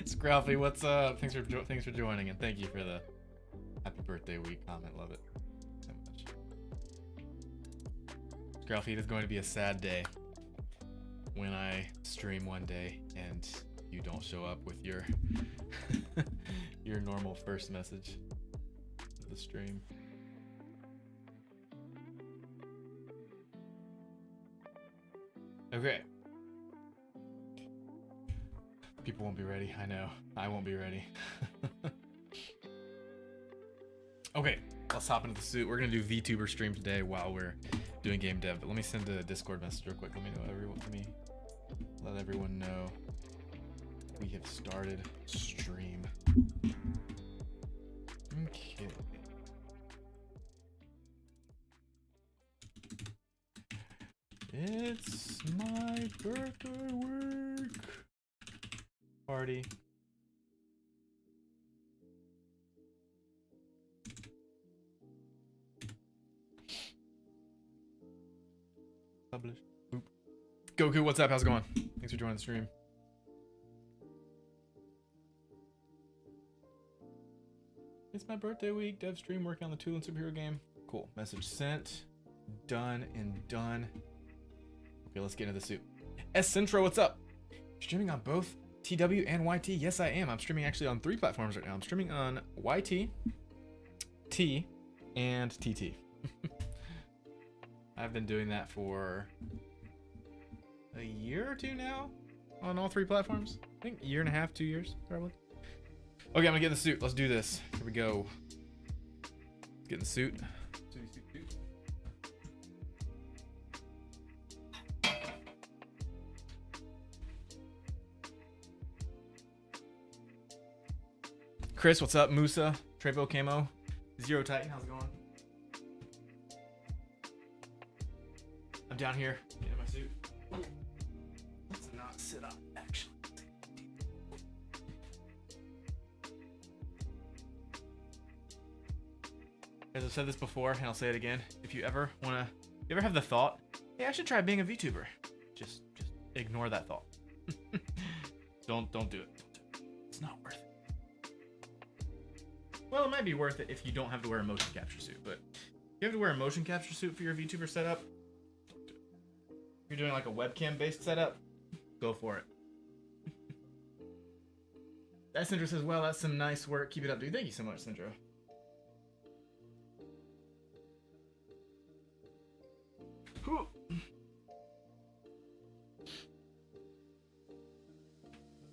Scruffy, what's up? Thanks for joining, and thank you for the happy birthday week comment. Love it so much. Scruffy, it is going to be a sad day when I stream one day and you don't show up with your your normal first message of the stream. Okay. People won't be ready. I know. I won't be ready. Okay, let's hop into the suit. We're gonna do VTuber stream today while we're doing game dev. But let me send a Discord message real quick. Let me let everyone know we have started stream. Okay. It's my birthday week. Party. Publish. Boop. Goku, what's up? How's it going? Thanks for joining the stream. It's my birthday week. Dev stream working on the Tool and Superhero game. Cool. Message sent. Done and done. Okay, let's get into the suit. S Centro, what's up? Streaming on both TW and YT. Yes, I am. I'm streaming actually on 3 platforms right now. I'm streaming on YT, T, and TT. I've been doing that for a year or 2 now on all 3 platforms. I think a year and a half, 2 years, probably. Okay, I'm gonna get in the suit. Let's do this. Here we go. Let's get in the suit. Chris, what's up? Musa, Trevo Camo, Zero Titan, how's it going? I'm down here, getting in my suit. Let's not sit up, actually. As I've said this before, and I'll say it again, if you ever have the thought, hey, I should try being a VTuber, just ignore that thought. Don't do it. It's not worth it. Well, it might be worth it if you don't have to wear a motion capture suit, but if you have to wear a motion capture suit for your VTuber setup, don't do it. If you're doing like a webcam based setup, go for it. That Syndra says, well, that's some nice work. Keep it up, dude. Thank you so much, Syndra. Whew.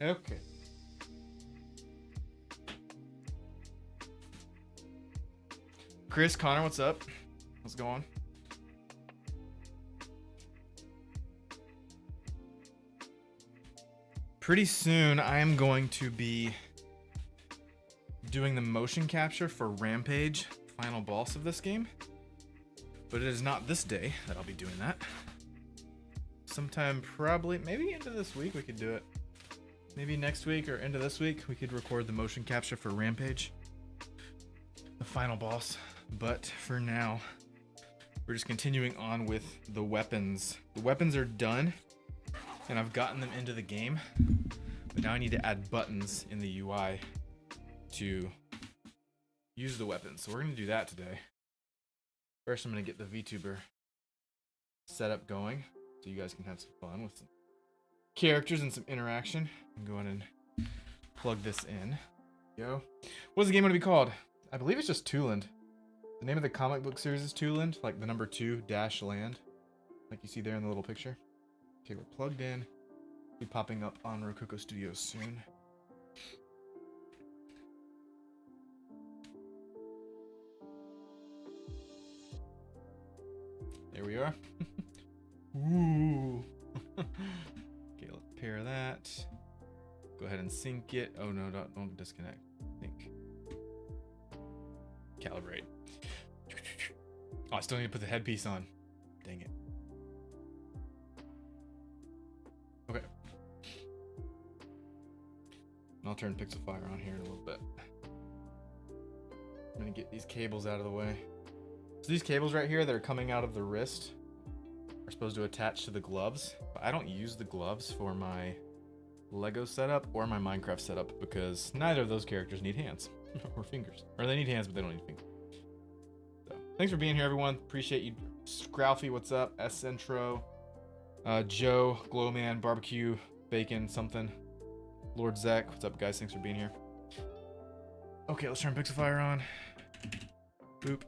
Okay. Chris, Connor, what's up? How's it going? Pretty soon, I am going to be doing the motion capture for Rampage, final boss of this game. But it is not this day that I'll be doing that. Sometime probably, maybe into this week we could do it. Maybe next week or into this week we could record the motion capture for Rampage, the final boss. But for now, we're just continuing on with the weapons. The weapons are done, and I've gotten them into the game. But now I need to add buttons in the UI to use the weapons. So we're going to do that today. First, I'm going to get the VTuber setup going so you guys can have some fun with some characters and some interaction. I'm going and plug this in. Go. What's the game going to be called? I believe it's just Tooland. The name of the comic book series is Tooland, like the number 2 dash land, like you see there in the little picture. Okay, we're plugged in. Be popping up on Rococo Studios soon. There we are. Ooh. Okay, let's pair that. Go ahead and sync it. Oh no, don't disconnect. Sync. Calibrate. Oh, I still need to put the headpiece on. Dang it. Okay. And I'll turn Pixelfire on here in a little bit. I'm gonna get these cables out of the way. So these cables right here that are coming out of the wrist are supposed to attach to the gloves, but I don't use the gloves for my Lego setup or my Minecraft setup, because neither of those characters need hands or fingers. Or they need hands, but they don't need fingers. So, thanks for being here, everyone. Appreciate you. Scroufy, what's up? Essentro, Joe, Glowman, Barbecue, Bacon, something. Lord Zach, what's up, guys? Thanks for being here. Okay, let's turn Pixifier on. Boop.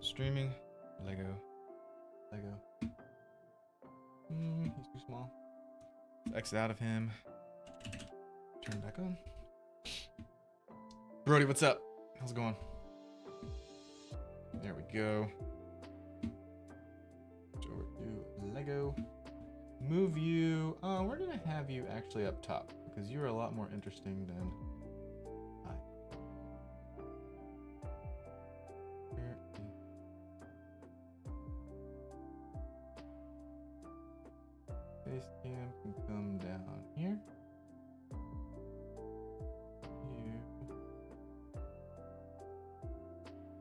Streaming. Lego. He's too small. Exit out of him. Turn back on. Brody, what's up? How's it going? There we go. Over to Lego. Move you. Oh, we're gonna have you actually up top because you're a lot more interesting than I. Face cam can come down here.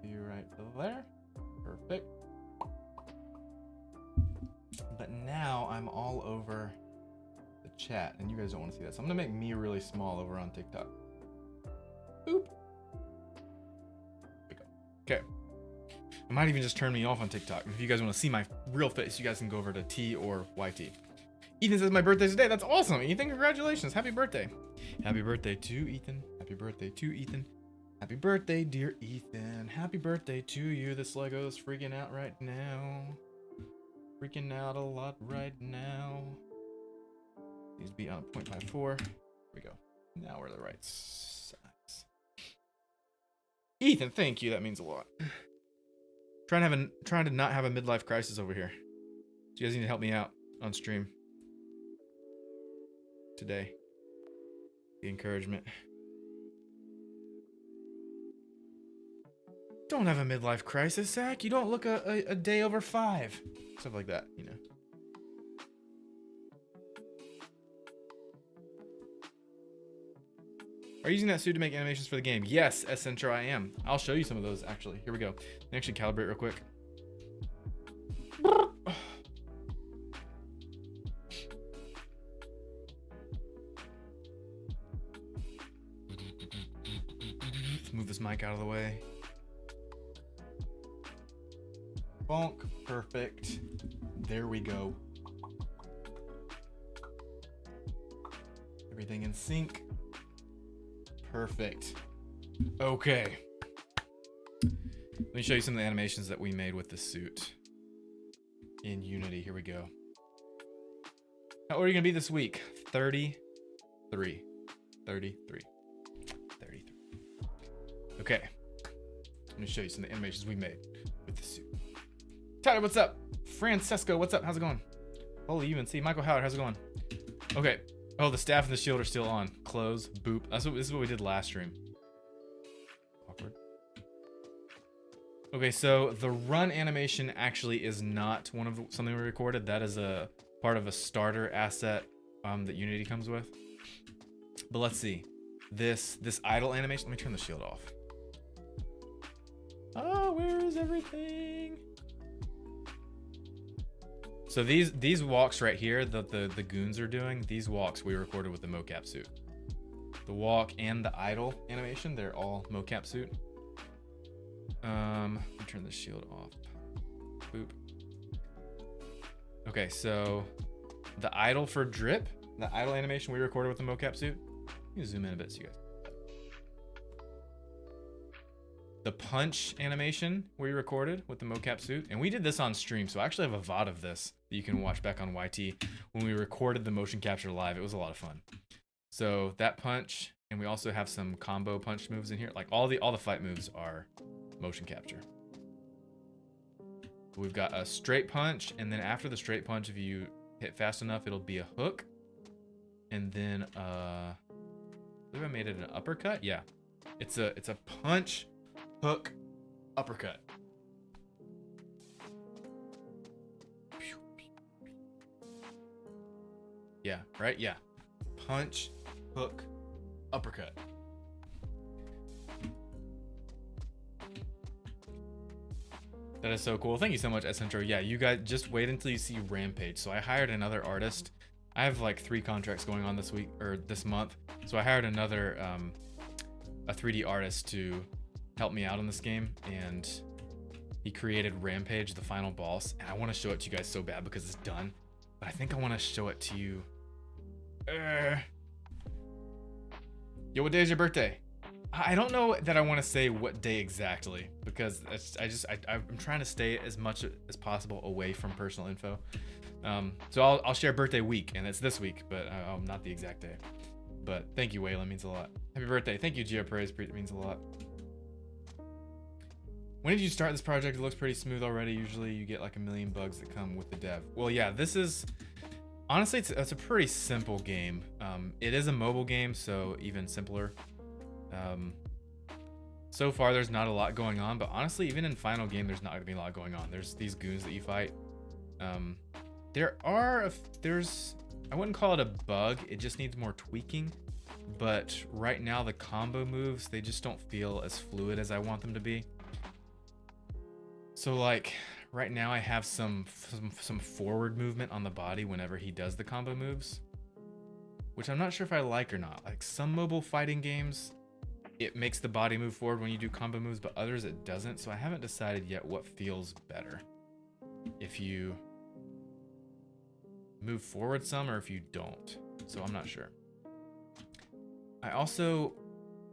You right there. Perfect. But now I'm all over the chat, and you guys don't want to see that. So I'm gonna make me really small over on TikTok. Boop. There we go. Okay. I might even just turn me off on TikTok. If you guys want to see my real face, you guys can go over to T or YT. Ethan says my birthday's today. That's awesome. Ethan, congratulations. Happy birthday. Happy birthday to Ethan. Happy birthday to Ethan. Happy birthday, dear Ethan. Happy birthday to you. This Lego is freaking out right now. Freaking out a lot right now. Needs to be on 0.54. Here we go. Now we're the right size. Ethan, thank you. That means a lot. Trying to not have a midlife crisis over here. So you guys need to help me out on stream today. The encouragement. Don't have a midlife crisis, Zach. You don't look a day over 5. Stuff like that, you know. Are you using that suit to make animations for the game? Yes, Essentro, I am. I'll show you some of those, actually. Here we go. Let me actually calibrate real quick. Let's move this mic out of the way. Bonk. Perfect. There we go. Everything in sync. Perfect. Okay. Let me show you some of the animations that we made with the suit in Unity. Here we go. How old are you gonna be this week? 33. 33. 33. Okay. Let me show you some of the animations we made with the suit. Tyler, what's up? Francesco, what's up? How's it going? Holy UNC. Michael Howard, how's it going? Okay. Oh, the staff and the shield are still on. Close. Boop. This is what we did last stream. Awkward. Okay, so the run animation actually is not one of something we recorded. That is a part of a starter asset that Unity comes with. But let's see. This idle animation. Let me turn the shield off. Oh, where is everything? So these walks right here that the goons are doing, these walks we recorded with the mocap suit. The walk and the idle animation, they're all mocap suit. Let me turn the shield off. Boop. Okay, so the idle for drip, the idle animation we recorded with the mocap suit. Let me zoom in a bit so you guys. The punch animation we recorded with the mocap suit, and we did this on stream, so I actually have a VOD of this that you can watch back on YT when we recorded the motion capture live. It was a lot of fun. So that punch, and we also have some combo punch moves in here. Like all the fight moves are motion capture. We've got a straight punch, and then after the straight punch, if you hit fast enough, it'll be a hook. And then I believe I made it an uppercut. Yeah, it's a punch, hook, uppercut. Yeah, right? Yeah. Punch, hook, uppercut. That is so cool. Thank you so much, Essentro. Yeah, you guys just wait until you see Rampage. So I hired another artist. I have like 3 contracts going on this week or this month. So I hired another a 3D artist to help me out in this game, and he created Rampage, the final boss. And I want to show it to you guys so bad because it's done. But I think I want to show it to you. Yo, what day is your birthday? I don't know that I want to say what day exactly because I'm trying to stay as much as possible away from personal info. So I'll share birthday week, and it's this week, but not the exact day. But thank you, Waylon, means a lot. Happy birthday. Thank you, Gio Perez, means a lot. When did you start this project? It looks pretty smooth already. Usually you get like a million bugs that come with the dev. Well, yeah, this is, honestly, it's a pretty simple game. It is a mobile game, so even simpler. So far there's not a lot going on, but honestly, even in final game, there's not gonna be a lot going on. There's these goons that you fight. There's, I wouldn't call it a bug. It just needs more tweaking. But right now the combo moves, they just don't feel as fluid as I want them to be. So like right now I have some forward movement on the body whenever he does the combo moves, which I'm not sure if I like or not. Like some mobile fighting games, it makes the body move forward when you do combo moves, but others it doesn't. So I haven't decided yet what feels better. If you move forward some or if you don't. So I'm not sure. I also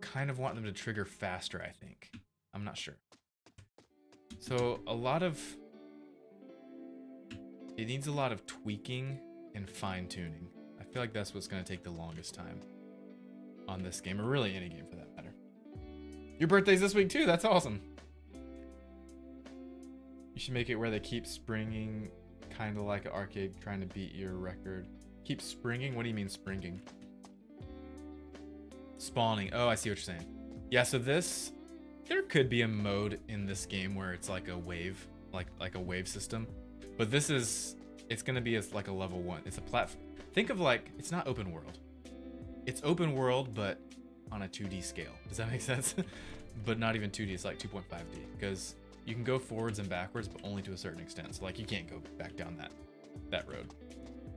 kind of want them to trigger faster, I think. I'm not sure. So it needs a lot of tweaking and fine tuning. I feel like that's what's going to take the longest time on this game, or really any game for that matter. Your birthday's this week too. That's awesome. You should make it where they keep springing, kind of like an arcade trying to beat your record. Keep springing? What do you mean springing? Spawning. Oh, I see what you're saying. Yeah, so there could be a mode in this game where it's like a wave, like a wave system. But it's gonna be like a level 1. It's a platform. Think of like, it's not open world. It's open world, but on a 2D scale. Does that make sense? But not even 2D, it's like 2.5D. Because you can go forwards and backwards, but only to a certain extent. So like you can't go back down that road.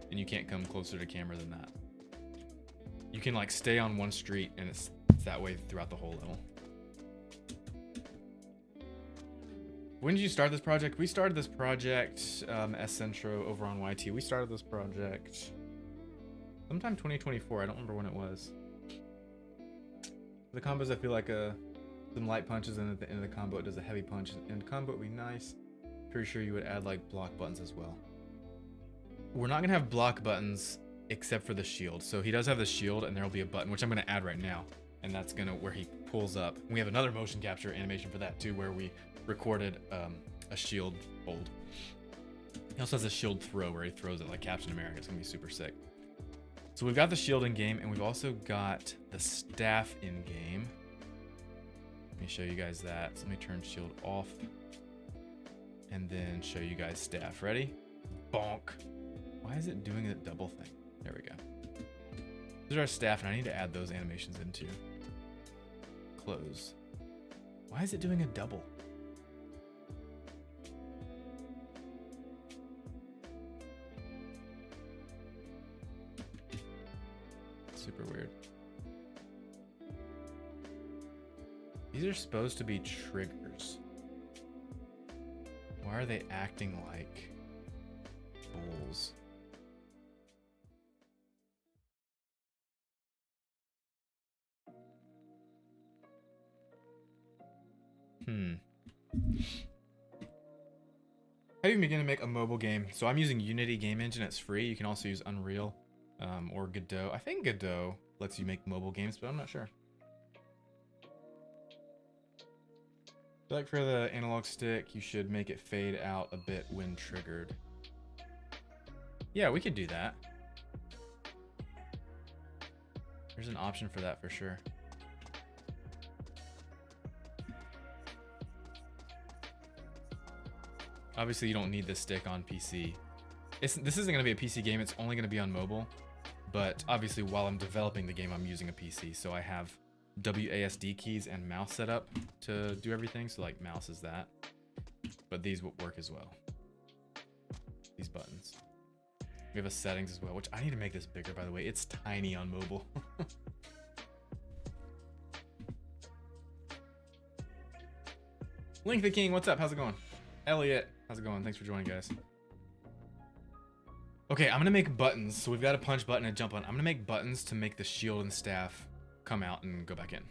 And you can't come closer to camera than that. You can like stay on one street and it's that way throughout the whole level. When did you start this project? We started this project, Essentro over on YT. We started this project sometime 2024. I don't remember when it was. The combos, I feel like some light punches, and at the end of the combo it does a heavy punch. And the combo would be nice. Pretty sure you would add like block buttons as well. We're not gonna have block buttons except for the shield. So he does have the shield, and there'll be a button, which I'm gonna add right now. And that's where he pulls up. We have another motion capture animation for that too, where we recorded a shield hold. He also has a shield throw where he throws it like Captain America. It's gonna be super sick. So we've got the shield in game, and we've also got the staff in game. Let me show you guys that. So let me turn shield off and then show you guys staff. Ready? Bonk. Why is it doing the double thing? There we go. These are our staff, and I need to add those animations in too. Close. Why is it doing a double? Super weird. These are supposed to be triggers. Why are they acting like bulls? How do you begin to make a mobile game? So I'm using Unity Game Engine. It's free. You can also use Unreal or Godot. I think Godot lets you make mobile games, but I'm not sure. I feel like for the analog stick, you should make it fade out a bit when triggered. Yeah, we could do that. There's an option for that for sure. Obviously, you don't need this stick on PC. This isn't going to be a PC game. It's only going to be on mobile. But obviously, while I'm developing the game, I'm using a PC. So I have WASD keys and mouse set up to do everything. So like mouse is that. but these will work as well. These buttons. We have a settings as well, which I need to make this bigger, by the way. It's tiny on mobile. Link the King, what's up? How's it going? Elliot, how's it going? Thanks for joining, guys. Okay, I'm gonna make buttons. So we've got a punch button and a jump button. I'm gonna make buttons to make the shield and staff come out and go back in.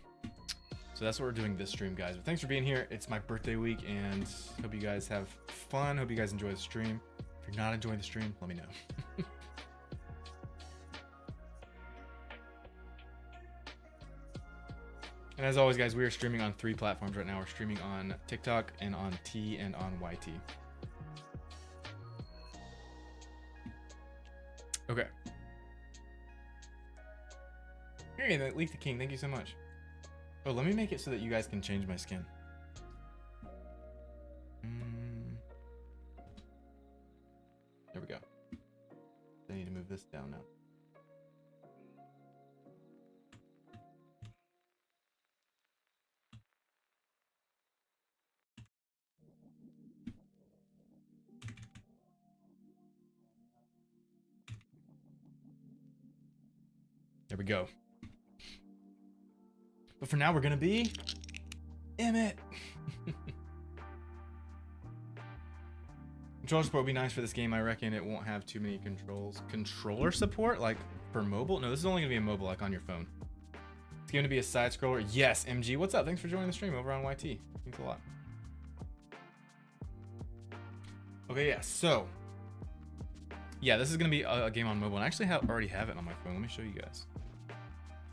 So that's what we're doing this stream, guys. But thanks for being here. It's my birthday week, and hope you guys have fun. Hope you guys enjoy the stream. If you're not enjoying the stream, let me know. And as always, guys, we are streaming on 3 platforms right now. We're streaming on TikTok and on T and on YT. Okay. Here, Leak the King, thank you so much. Oh, let me make it so that you guys can change my skin. There we go. I need to move this down now. There we go. But for now, we're gonna be Emmett. Controller support would be nice for this game. I reckon it won't have too many controls. Controller support, like for mobile? No, this is only gonna be a mobile, like on your phone. It's going to be a side scroller. Yes, MG. What's up? Thanks for joining the stream over on YT. Thanks a lot. Okay, yeah. So, yeah, this is gonna be a game on mobile, and I actually already have it on my phone. Let me show you guys.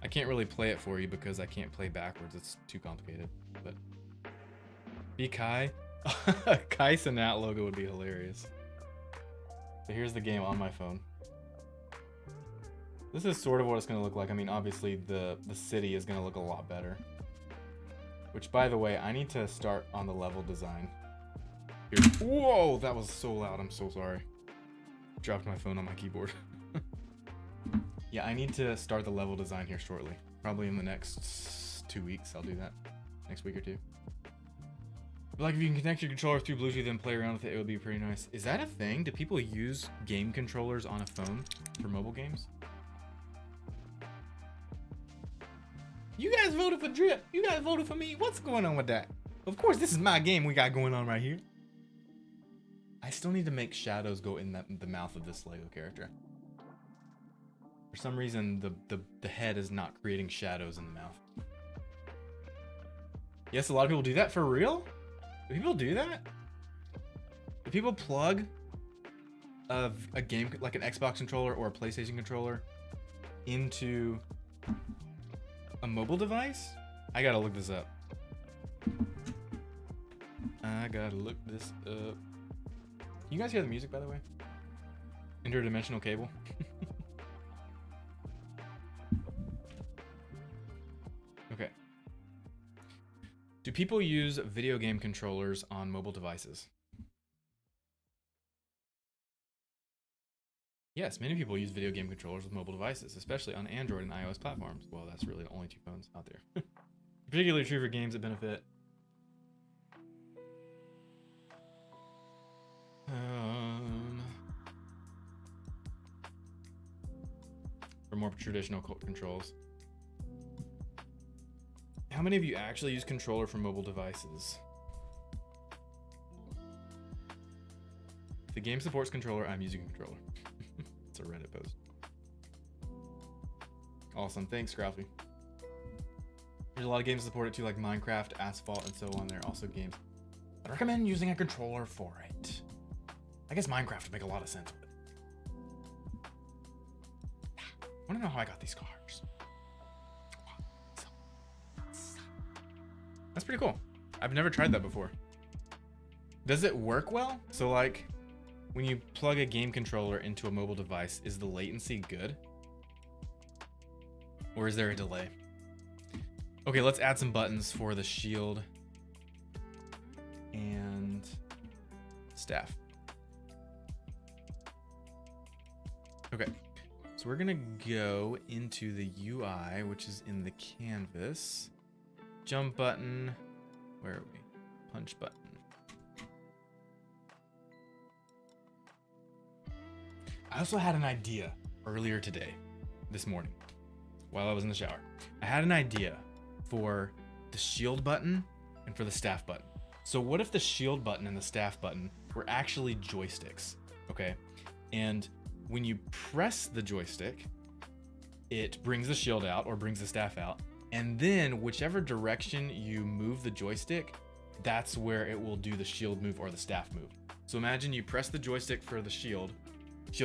I can't really play it for you because I can't play backwards. It's too complicated. But be Kai. Kai Sanat logo would be hilarious. So here's the game on my phone. This is sort of what it's gonna look like. I mean, obviously the city is gonna look a lot better. Which, by the way, I need to start on the level design. Here. Whoa, that was so loud. I'm so sorry. Dropped my phone on my keyboard. Yeah, I need to start the level design here shortly. Probably in the next 2 weeks, I'll do that. Next week or 2. But like, if you can connect your controller through Bluetooth and play around with it, it would be pretty nice. Is that a thing? Do people use game controllers on a phone for mobile games? You guys voted for Drip. You guys voted for me. What's going on with that? Of course, this is my game we got going on right here. I still need to make shadows go in the mouth of this Lego character. For some reason, the head is not creating shadows in the mouth. Yes, a lot of people do that. For real? Do people do that? Do people plug a game, like an Xbox controller or a PlayStation controller, into a mobile device? I gotta look this up. Can you guys hear the music, by the way? Interdimensional cable. Okay. Do people use video game controllers on mobile devices? Yes, many people use video game controllers with mobile devices, especially on Android and iOS platforms. Well, that's really the only 2 phones out there. Particularly true for games that benefit. For more traditional controls. How many of you actually use controller for mobile devices? If the game supports controller, I'm using a controller. It's a Reddit post. Awesome, thanks, Scruffy. There's a lot of games that support it too, like Minecraft, Asphalt, and so on. There are also games I recommend using a controller for it. I guess Minecraft would make a lot of sense with it. I want to know how I got these cars. That's pretty cool. I've never tried that before. Does it work well? So like, when you plug a game controller into a mobile device, is the latency good? Or is there a delay? Okay, let's add some buttons for the shield and staff. Okay, so we're gonna go into the UI, which is in the canvas. Jump button, where are we? Punch button. I also had an idea earlier today, this morning, while I was in the shower. I had an idea for the shield button and for the staff button. So what if the shield button and the staff button were actually joysticks, okay? And when you press the joystick, it brings the shield out or brings the staff out. And then whichever direction you move the joystick, that's where it will do the shield move or the staff move. So imagine you press the joystick for the shield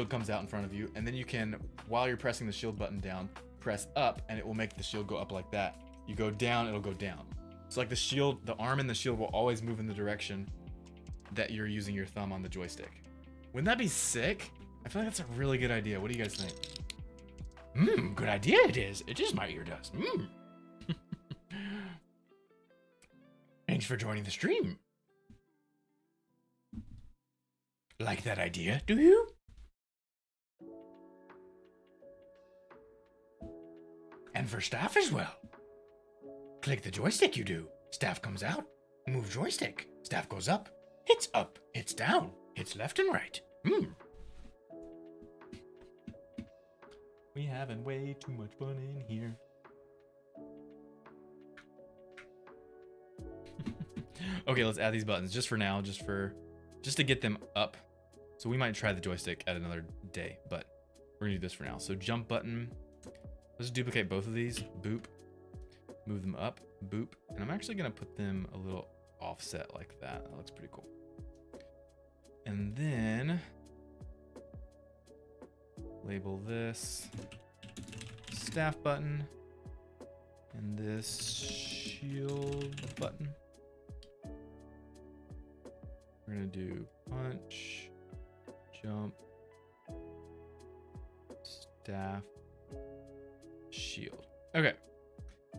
comes out in front of you, and then you can, while you're pressing the shield button down, press up and it will make the shield go up like that. You go down, it'll go down. So like the shield, the arm and the shield will always move in the direction that you're using your thumb on the joystick. Wouldn't that be sick? I feel like that's a really good idea. What do you guys think? Good idea it is. It is my ear does. Thanks for joining the stream. Like that idea, do you? And for staff as well. Click the joystick, you do. Staff comes out. Move joystick. Staff goes up. Hits up. Hits down. Hits left and right. We having way too much fun in here. Okay, let's add these buttons just for now, just to get them up. So we might try the joystick at another day, but we're gonna do this for now. So jump button. Let's duplicate both of these. Boop. Move them up. Boop. And I'm actually gonna put them a little offset like that. That looks pretty cool. And then label this staff button and this shield button. We're gonna do punch, jump, staff, shield. Okay.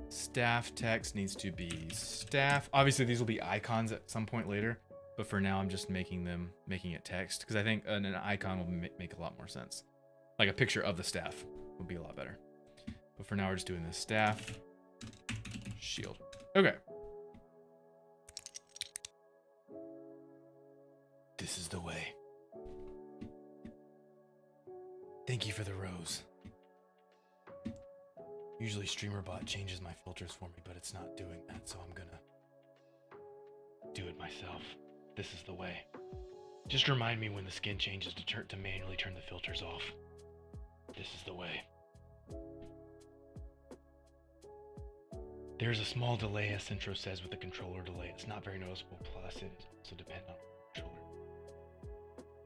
Staff text needs to be staff. Obviously these will be icons at some point later, but for now I'm just making it text because I think an icon will make a lot more sense. Like a picture of the staff would be a lot better. But for now we're just doing this staff, shield. Okay. This is the way. Thank you for the rose. Usually StreamerBot changes my filters for me, but it's not doing that, so I'm gonna do it myself. This is the way. Just remind me when the skin changes to manually turn the filters off. This is the way. There's a small delay, as Centro says, with the controller delay. It's not very noticeable, plus it also depends on the controller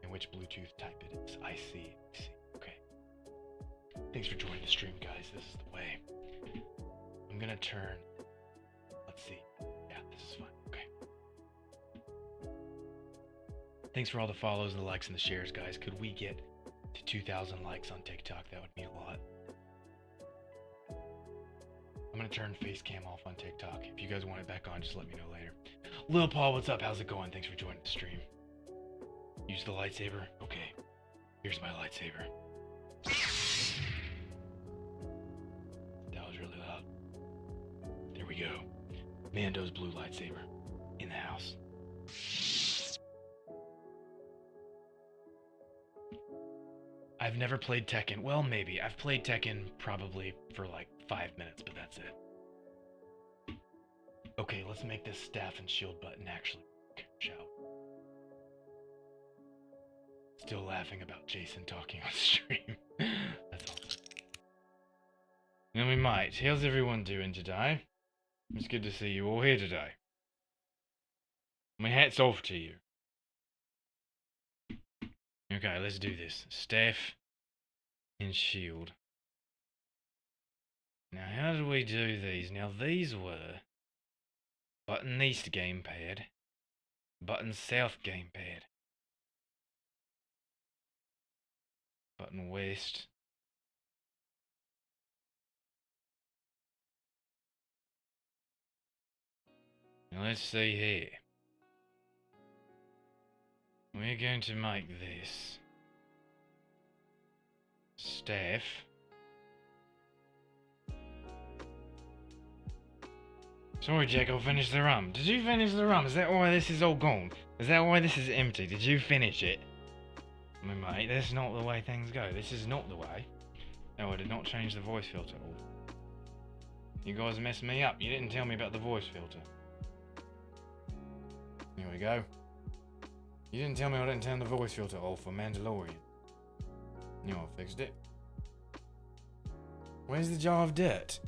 and which Bluetooth type it is. I see. Okay. Thanks for joining the stream, guys. This is the way. I'm gonna turn. Let's see. Yeah, this is fine. Okay. Thanks for all the follows and the likes and the shares, guys. Could we get to 2,000 likes on TikTok? That would mean a lot. I'm gonna turn face cam off on TikTok. If you guys want it back on, just let me know later. Lil Paul, what's up? How's it going? Thanks for joining the stream. Use the lightsaber? Okay. Here's my lightsaber. That was really loud. There we go. Mando's blue lightsaber in the house. I've never played Tekken. Well, maybe. I've played Tekken probably for like 5 minutes, but that's it. Okay, let's make this staff and shield button actually work, shall we? Still laughing about Jason talking on stream. That's awesome. And we might. How's everyone doing today? It's good to see you all here today. My hat's off to you. Okay, let's do this. Staff and shield. Now, how did we do these? Now, these were button east gamepad, button south gamepad, button west, now let's see here. We're going to make this staff Sorry, Jack, I'll finish the rum. Did you finish the rum? Is that why this is all gone? Is that why this is empty? Did you finish it? I mean, mate, that's not the way things go. This is not the way. No, I did not change the voice filter. Oh. You guys messed me up. You didn't tell me about the voice filter. Here we go. You didn't tell me I didn't turn the voice filter off for Mandalorian. You know I fixed it. Where's the jar of dirt?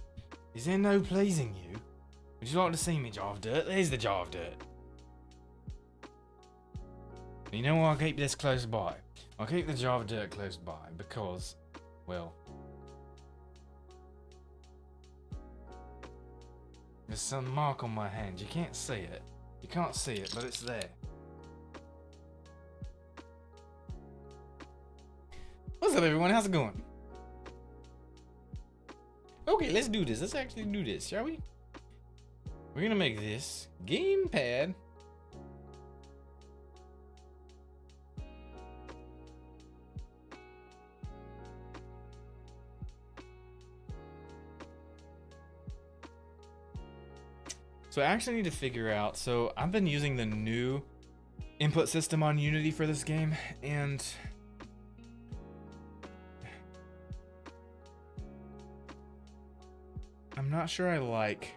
Is there no pleasing you? Would you like to see me jar of dirt? There's the jar of dirt. You know why I'll keep this close by? I'll keep the jar of dirt close by because, well, there's some mark on my hand. You can't see it. You can't see it, but it's there. What's up, everyone? How's it going? Okay, let's do this. Let's actually do this, shall we? We're gonna make this gamepad. So I actually need to figure out, so I've been using the new input system on Unity for this game, and I'm not sure I like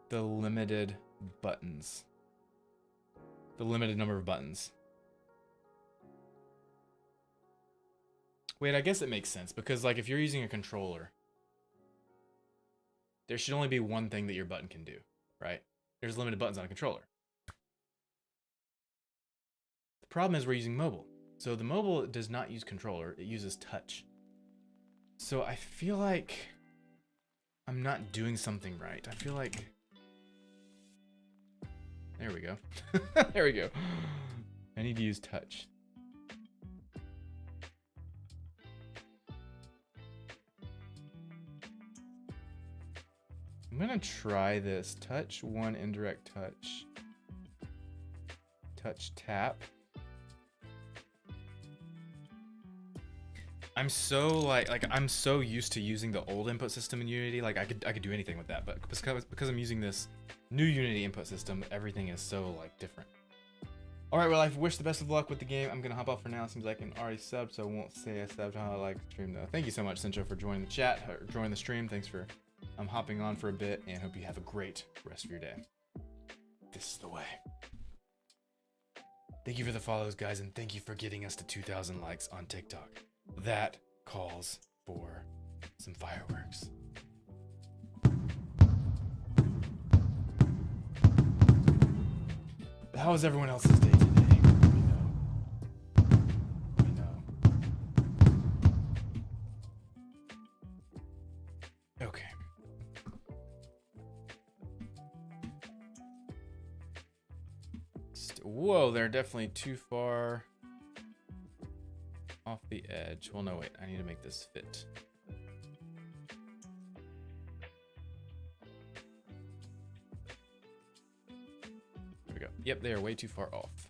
the limited buttons. The limited number of buttons. Wait, I guess it makes sense, because like if you're using a controller, there should only be one thing that your button can do, right? There's limited buttons on a controller. The problem is we're using mobile. So the mobile does not use controller, it uses touch. So I feel like I'm not doing something right. I feel like... There we go. There we go. I need to use touch. I'm gonna try this. Touch one, indirect touch. Touch tap. I'm so I'm so used to using the old input system in Unity. Like I could do anything with that, but because I'm using this new Unity input system, everything is so like different. All right, well, I wish the best of luck with the game. I'm gonna hop off for now. Seems like an already subbed, so I won't say I subbed. How I like the stream though. Thank you so much, Centro, for joining the chat or joining the stream. Thanks for hopping on for a bit, and hope you have a great rest of your day. This is the way. Thank you for the follows, guys, and thank you for getting us to 2,000 likes on TikTok. That calls for some fireworks. How was everyone else's day today? Let me know. Let me know. Okay. Whoa, they're definitely too far off the edge. Well, no, wait. I need to make this fit. There we go. Yep, they are way too far off.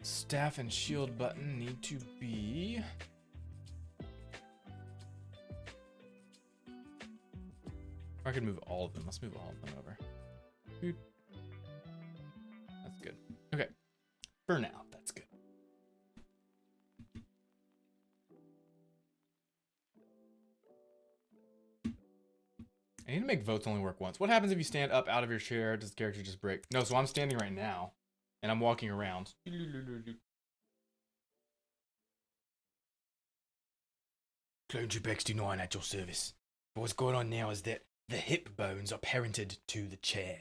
Staff and shield button need to be... Or I could move all of them. Let's move all of them over. Boop. That's good. Okay. For now, that's good. I need to make votes only work once. What happens if you stand up out of your chair? Does the character just break? No, so I'm standing right now, and I'm walking around. Clone Troop XD9 at your service. But what's going on now is that the hip bones are parented to the chair.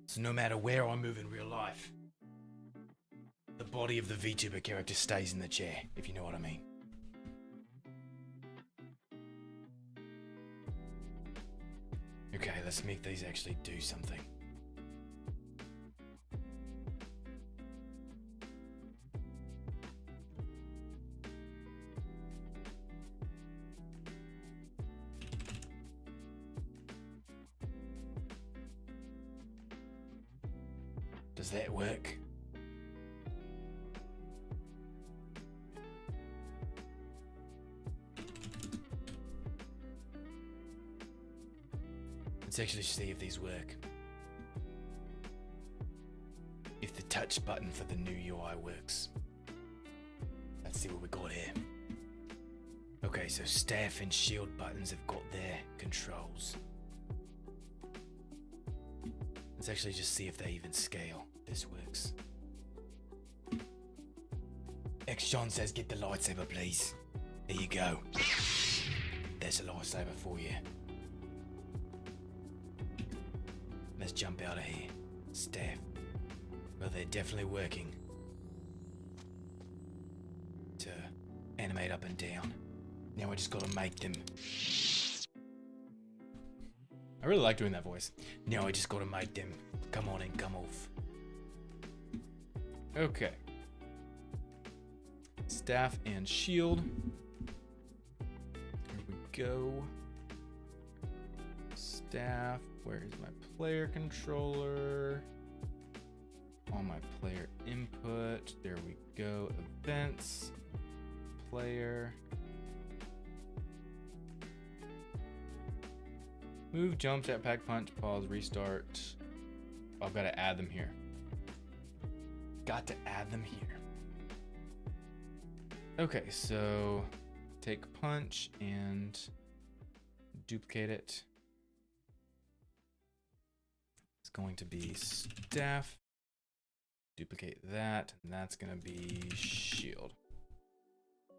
So no matter where I move in real life, the body of the VTuber character stays in the chair, if you know what I mean. Okay, let's make these actually do something. Does that work? Let's actually see if these work. If the touch button for the new UI works. see what we got here. Okay, so staff and shield buttons have got their controls. Let's actually just see if they even scale. This works. X John says, get the lightsaber, please. There you go. There's a lightsaber for you. Let's jump out of here. Staff. Well, they're definitely working to animate up and down. Now I just gotta make them. I really like doing that voice. Now I just gotta make them come on and come off. Okay. Staff and shield. Here we go. Staff. Where is my player controller? On my player input. There we go. Events. Player. Move, jump, jetpack, punch, pause, restart. Oh, I've got to add them here. Got to add them here. Okay, so take punch and duplicate it. It's going to be staff. Duplicate that, and that's going to be shield.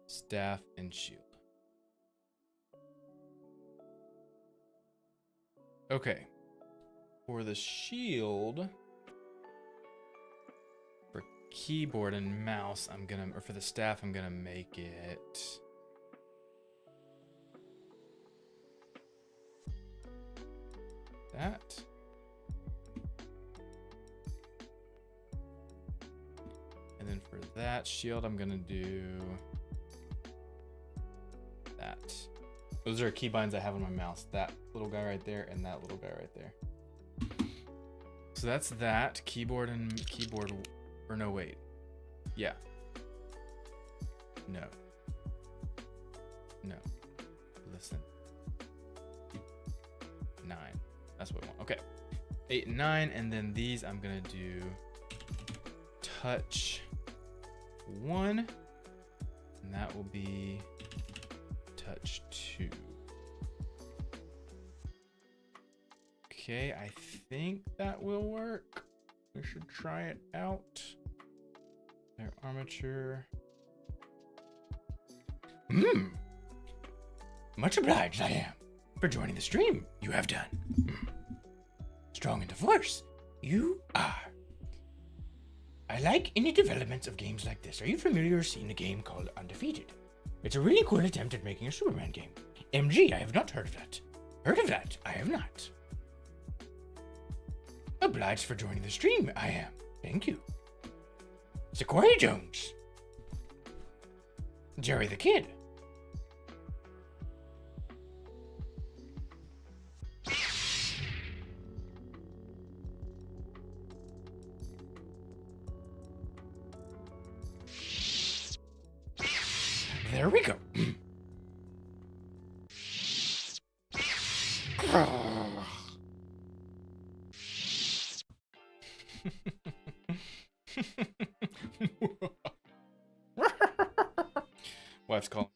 Staff and shield. Okay. For the shield, for keyboard and mouse, or for the staff, I'm gonna make it that. And then for that shield, I'm gonna do that. Those are keybinds I have on my mouse. That little guy right there and that little guy right there. So that's that. Keyboard, or no, wait. Yeah. No. No. Listen. 9. That's what I want. Okay. 8 and 9, and then these I'm gonna do touch 1, and that will be touch 2. Okay, I think that will work. We should try it out. Their armature. Much obliged I am for joining the stream you have done. Strong in the force. You are. I like any developments of games like this. Are you familiar with seeing a game called Undefeated? It's a really cool attempt at making a Superman game. MG, I have not heard of that. Heard of that? I have not. Obliged for joining the stream, I am. Thank you. Sequoia Jones. Jerry the Kid. There we go. Wife's calling.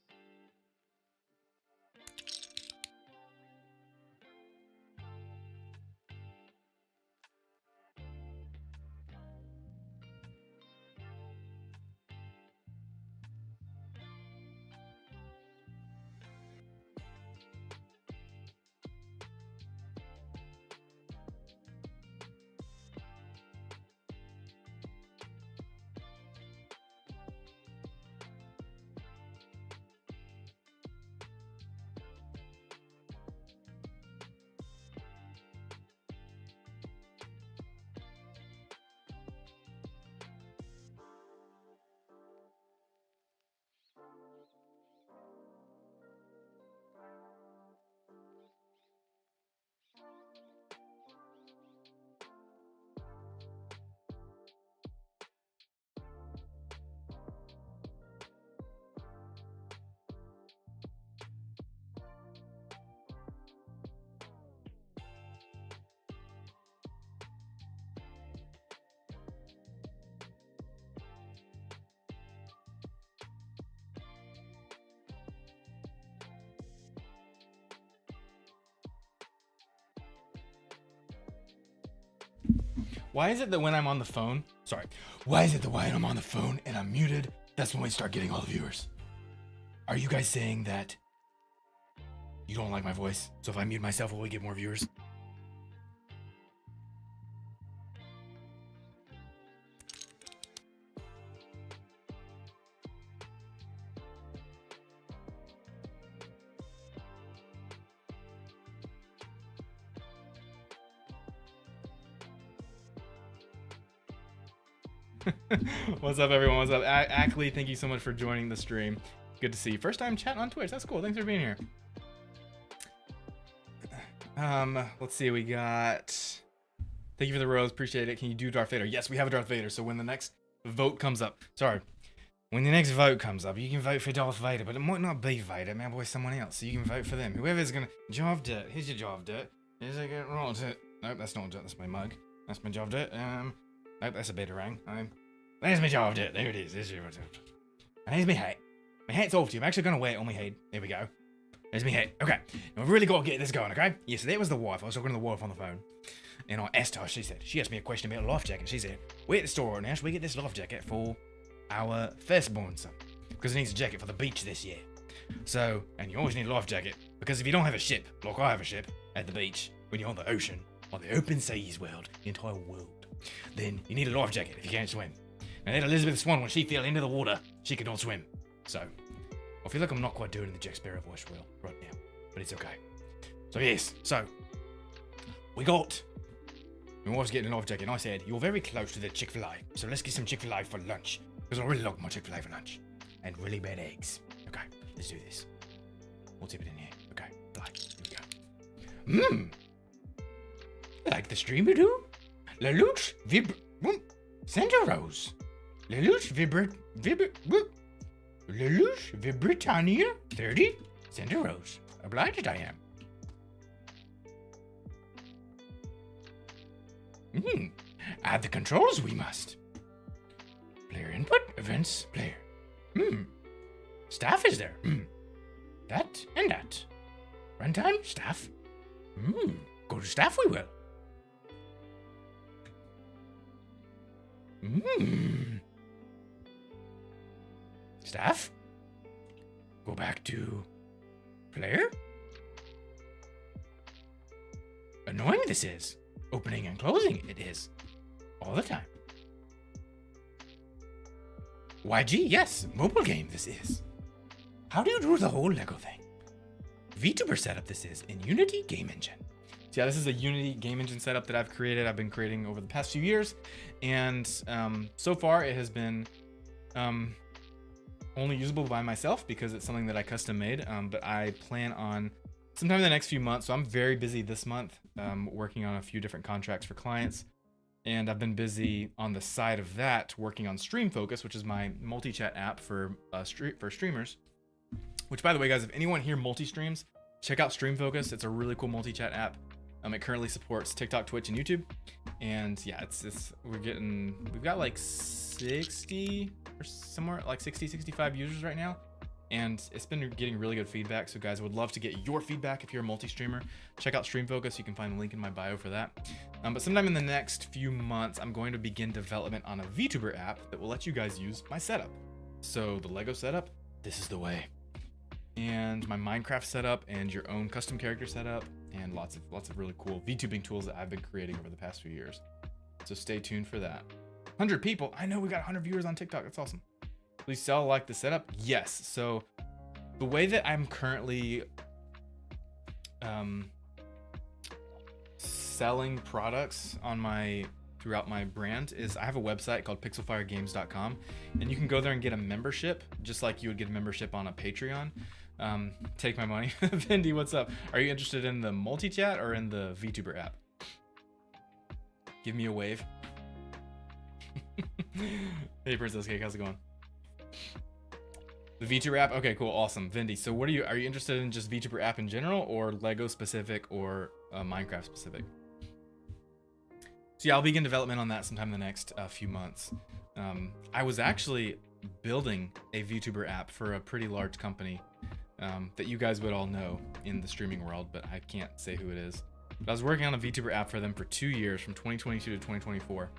Why is it that when I'm on the phone, Why is it that when I'm on the phone and I'm muted, that's when we start getting all the viewers? Are you guys saying that you don't like my voice? So if I mute myself, will we get more viewers? What's up, everyone? What's up? Ackley, thank you so much for joining the stream. Good to see you. First time chatting on Twitch. That's cool. Thanks for being here. Let's see. We got. Thank you for the rose. Appreciate it. Can you do Darth Vader? Yes, we have a Darth Vader. So when the next vote comes up, when the next vote comes up, you can vote for Darth Vader, but it might not be Vader. It might be someone else. So you can vote for them. Whoever's gonna jar of dirt. Here's your jar of dirt. Here's a get roll dirt. Nope, that's not dirt. That's my mug. That's my jar of dirt. Nope, that's a Batarang. There's my jar of dirt. There it is. There's your. And here's my hat. My hat's off to you. I'm actually gonna wear it on my head. There we go. There's my hat. Okay. Now we've really got to get this going, okay? Yeah, so that was the wife. I was talking to the wife on the phone. And I asked her, she asked me a question about a life jacket. She said, we're at the store right now. Should we get this life jacket for our firstborn son? Because he needs a jacket for the beach this year. So, and you always need a life jacket. Because if you don't have a ship, like I have a ship, at the beach, when you're on the ocean, on the open seas world, the entire world, then you need a life jacket if you can't swim. And then Elizabeth Swann, when she fell into the water, she could not swim. So, I feel like I'm not quite doing the Jack Sparrow voice well right now, but it's okay. So yes, we was getting a life jacket, and I said, you're very close to the Chick-fil-A, so let's get some Chick-fil-A for lunch, because I really like my Chick-fil-A for lunch, and really bad eggs. Okay, let's do this. We'll tip it in here. Okay, here we go. Like the streamer do? Lelouch Santa Rose. Lelouch Lelouch Britannia 30 Santa Rose. Obliged I am. Add the controls we must. Player input, events, player. Staff is there. That and that. Runtime, staff. Go to staff we will. Staff? Go back to player? Annoying this is. Opening and closing it is. All the time. YG, yes, mobile game this is. How do you do the whole Lego thing? VTuber setup this is in Unity Game Engine. So yeah, this is a Unity game engine setup that I've been creating over the past few years. And so far it has been only usable by myself because it's something that I custom made. But I plan on sometime in the next few months. So I'm very busy this month working on a few different contracts for clients. And I've been busy on the side of that working on Stream Focus, which is my multi-chat app for streamers. Which, by the way, guys, if anyone here multi-streams, check out Stream Focus. It's a really cool multi-chat app. It currently supports TikTok, Twitch, and YouTube. And yeah, we've got like 60 or somewhere like 65 users right now. And it's been getting really good feedback. So guys, I would love to get your feedback if you're a multi-streamer. Check out Stream Focus. You can find the link in my bio for that. But sometime in the next few months, I'm going to begin development on a VTuber app that will let you guys use my setup. So the Lego setup, this is the way. And my Minecraft setup and your own custom character setup and lots of really cool VTubing tools that I've been creating over the past few years. So stay tuned for that. 100 people. I know we got 100 viewers on TikTok. That's awesome. Please sell like the setup. Yes. So the way that I'm currently selling products on throughout my brand is I have a website called pixelfiregames.com, and you can go there and get a membership just like you would get a membership on a Patreon. Take my money. Vindy, what's up? Are you interested in the multi-chat or in the VTuber app? Give me a wave. Hey, Princess Cake, how's it going? The VTuber app? Okay, cool, awesome. Vindy, so are you interested in just VTuber app in general or Lego specific or Minecraft specific? So yeah, I'll begin development on that sometime in the next few months. I was actually building a VTuber app for a pretty large company that you guys would all know in the streaming world, but I can't say who it is. But I was working on a VTuber app for them for 2 years, from 2022 to 2024.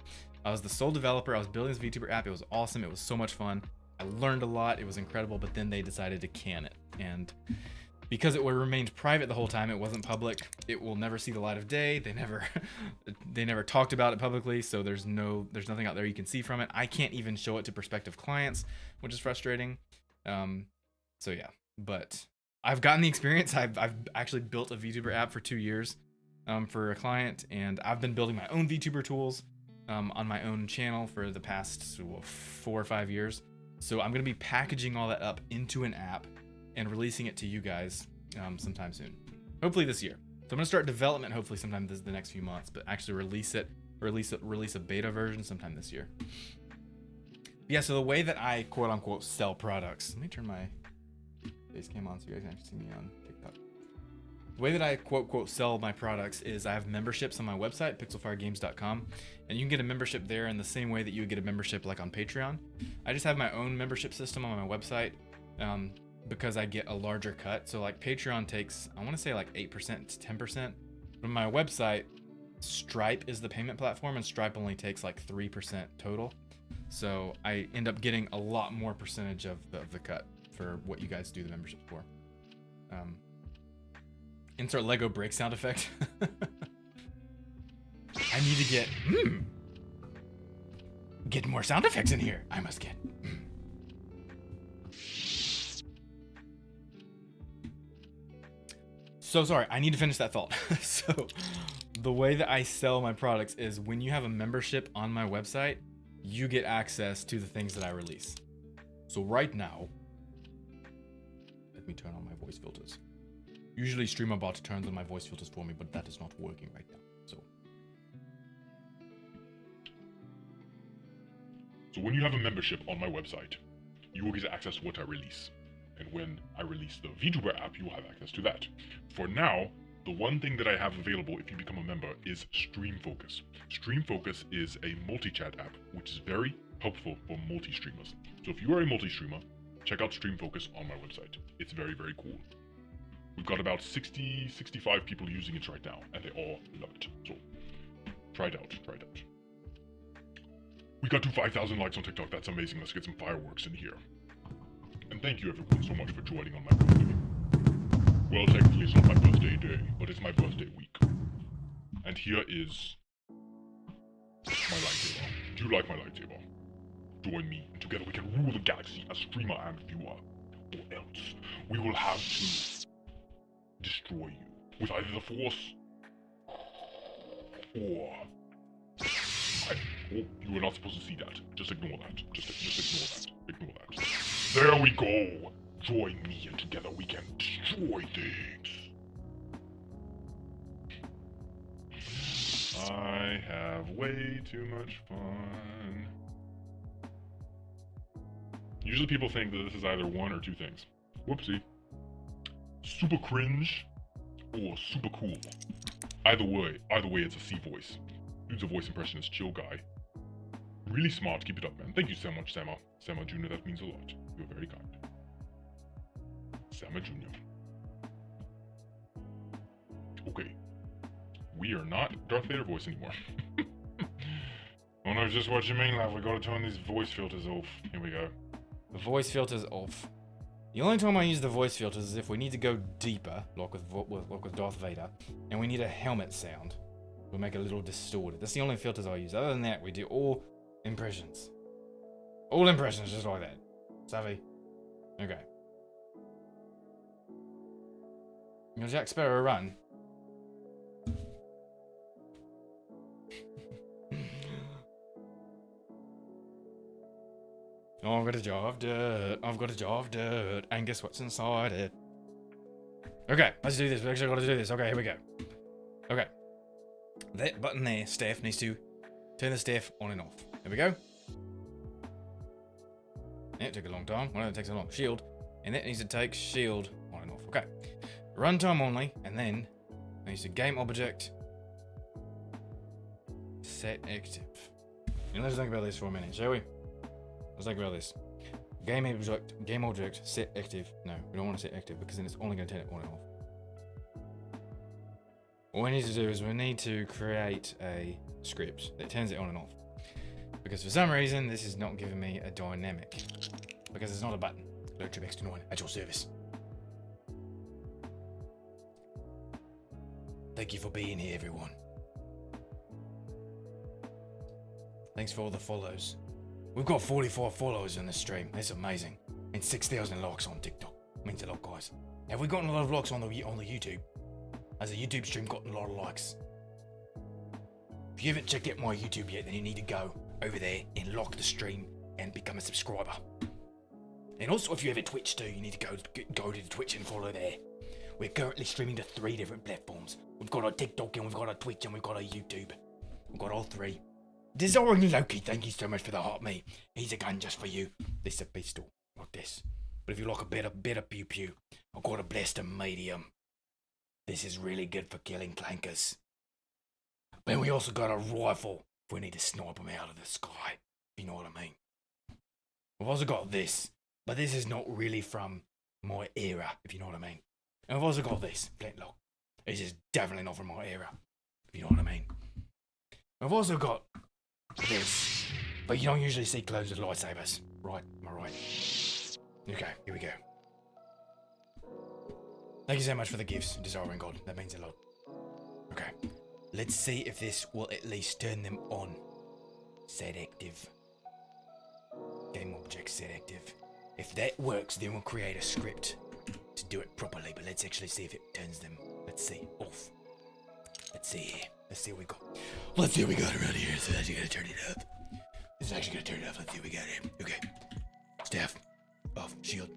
I was the sole developer. I was building this VTuber app. It was awesome. It was so much fun. I learned a lot. It was incredible. But then they decided to can it. And because it remained private the whole time, it wasn't public. It will never see the light of day. They never talked about it publicly. So there's nothing out there you can see from it. I can't even show it to prospective clients, which is frustrating. So yeah, but I've gotten the experience. I've actually built a VTuber app for 2 years for a client, and I've been building my own VTuber tools on my own channel for the past 4 or 5 years. So I'm going to be packaging all that up into an app and releasing it to you guys sometime soon. Hopefully this year. So I'm going to start development hopefully sometime the next few months, but actually release a beta version sometime this year. Yeah, so the way that I quote unquote sell products. Let me turn my face cam on so you guys can actually see me on TikTok. The way that I quote sell my products is I have memberships on my website, pixelfiregames.com, and you can get a membership there in the same way that you would get a membership like on Patreon. I just have my own membership system on my website because I get a larger cut. So like Patreon takes, I want to say like 8% to 10%. But on my website, Stripe is the payment platform, and Stripe only takes like 3% total. So I end up getting a lot more percentage of the cut for what you guys do the membership for. Insert Lego break sound effect. I need to get more sound effects in here. I must get. So sorry, I need to finish that thought. So the way that I sell my products is when you have a membership on my website, you get access to the things that I release. So right now, let me turn on my voice filters. Usually StreamerBot turns on my voice filters for me, but that is not working right now. So when you have a membership on my website, you will get access to what I release. And when I release the VTuber app, you will have access to that. For now, the one thing that I have available if you become a member is StreamFocus. StreamFocus is a multi-chat app, which is very helpful for multi-streamers. So if you are a multi-streamer, check out StreamFocus on my website. It's very, very cool. We've got about 65 people using it right now, and they all love it. So try it out, try it out. We got to 5,000 likes on TikTok. That's amazing. Let's get some fireworks in here. And thank you everybody so much for joining on my birthday. Well, technically it's not my birthday day, but it's my birthday week. And here is my lightsaber. Do you like my lightsaber? Join me, and together we can rule the galaxy as streamer and viewer. Or else, we will have to destroy you with either the Force or... Oh, you were not supposed to see that. Just ignore that. Just ignore that. There we go! Join me and together we can destroy things. I have way too much fun. Usually people think that this is either one or two things. Whoopsie. Super cringe or super cool. Either way it's a C voice. Dude's a voice impressionist, chill guy. Really smart, keep it up, man. Thank you so much, Sama. Sama Jr., that means a lot. You're very kind. Sama Jr. Okay. We are not Darth Vader voice anymore. Oh no, just what you mean, love. We gotta turn these voice filters off. Here we go. The voice filter's off. The only time I use the voice filters is if we need to go deeper, like with Darth Vader, and we need a helmet sound. We'll make it a little distorted. That's the only filters I use. Other than that, we do all impressions. All impressions, just like that. Savvy? Okay. You know, Jack Sparrow run. Oh, I've got a jar of dirt. I've got a jar of dirt. And guess what's inside it? Okay, let's do this. We actually got to do this. Okay, here we go. Okay. That button there, staff, needs to turn the staff on and off. There we go. It took a long time. Why don't it take so long? Shield. And that needs to take shield on and off. Okay. Runtime only. And then it needs to game object. Set active. Now let's think about this for a minute, shall we? Let's think about this. Game object, set active. No, we don't want to set active because then it's only going to turn it on and off. What we need to do is we need to create a script that turns it on and off. Because for some reason, this is not giving me a dynamic. Because it's not a button. Load X29 at your service. Thank you for being here, everyone. Thanks for all the follows. We've got 44 followers on the stream. That's amazing. And 6,000 likes on TikTok. Means a lot, guys. Have we gotten a lot of likes on the YouTube? Has the YouTube stream gotten a lot of likes? If you haven't checked out my YouTube yet, then you need to go over there and like the stream and become a subscriber. And also, if you have a Twitch too, you need to go to the Twitch and follow there. We're currently streaming to 3 different platforms. We've got our TikTok and we've got our Twitch and we've got our YouTube. We've got all 3. Desiring Loki, thank you so much for the hot meat. Here's a gun just for you. This is a pistol, like this. But if you like a better pew pew, I've got a blaster medium. This is really good for killing clankers. Then we also got a rifle if we need to snipe them out of the sky, if you know what I mean. We've also got this, but this is not really from my era, if you know what I mean. And I've also got this, flintlock. This is definitely not from my era, if you know what I mean. I've also got this, but you don't usually see clothes with lightsabers, right? Am I right? Okay, here we go. Thank you so much for the gifts, Desiring God. That means a lot. Okay, let's see if this will at least turn them on. Set active. Game object set active. If that works, then we'll create a script to do it properly. But let's actually see if it turns them. Let's see. Off. Let's see here. Let's see what we got. Let's see what we got around here. So that's gonna turn it up. This is actually gonna turn it up. Let's see what we got here. Okay. Staff. Off. Shield.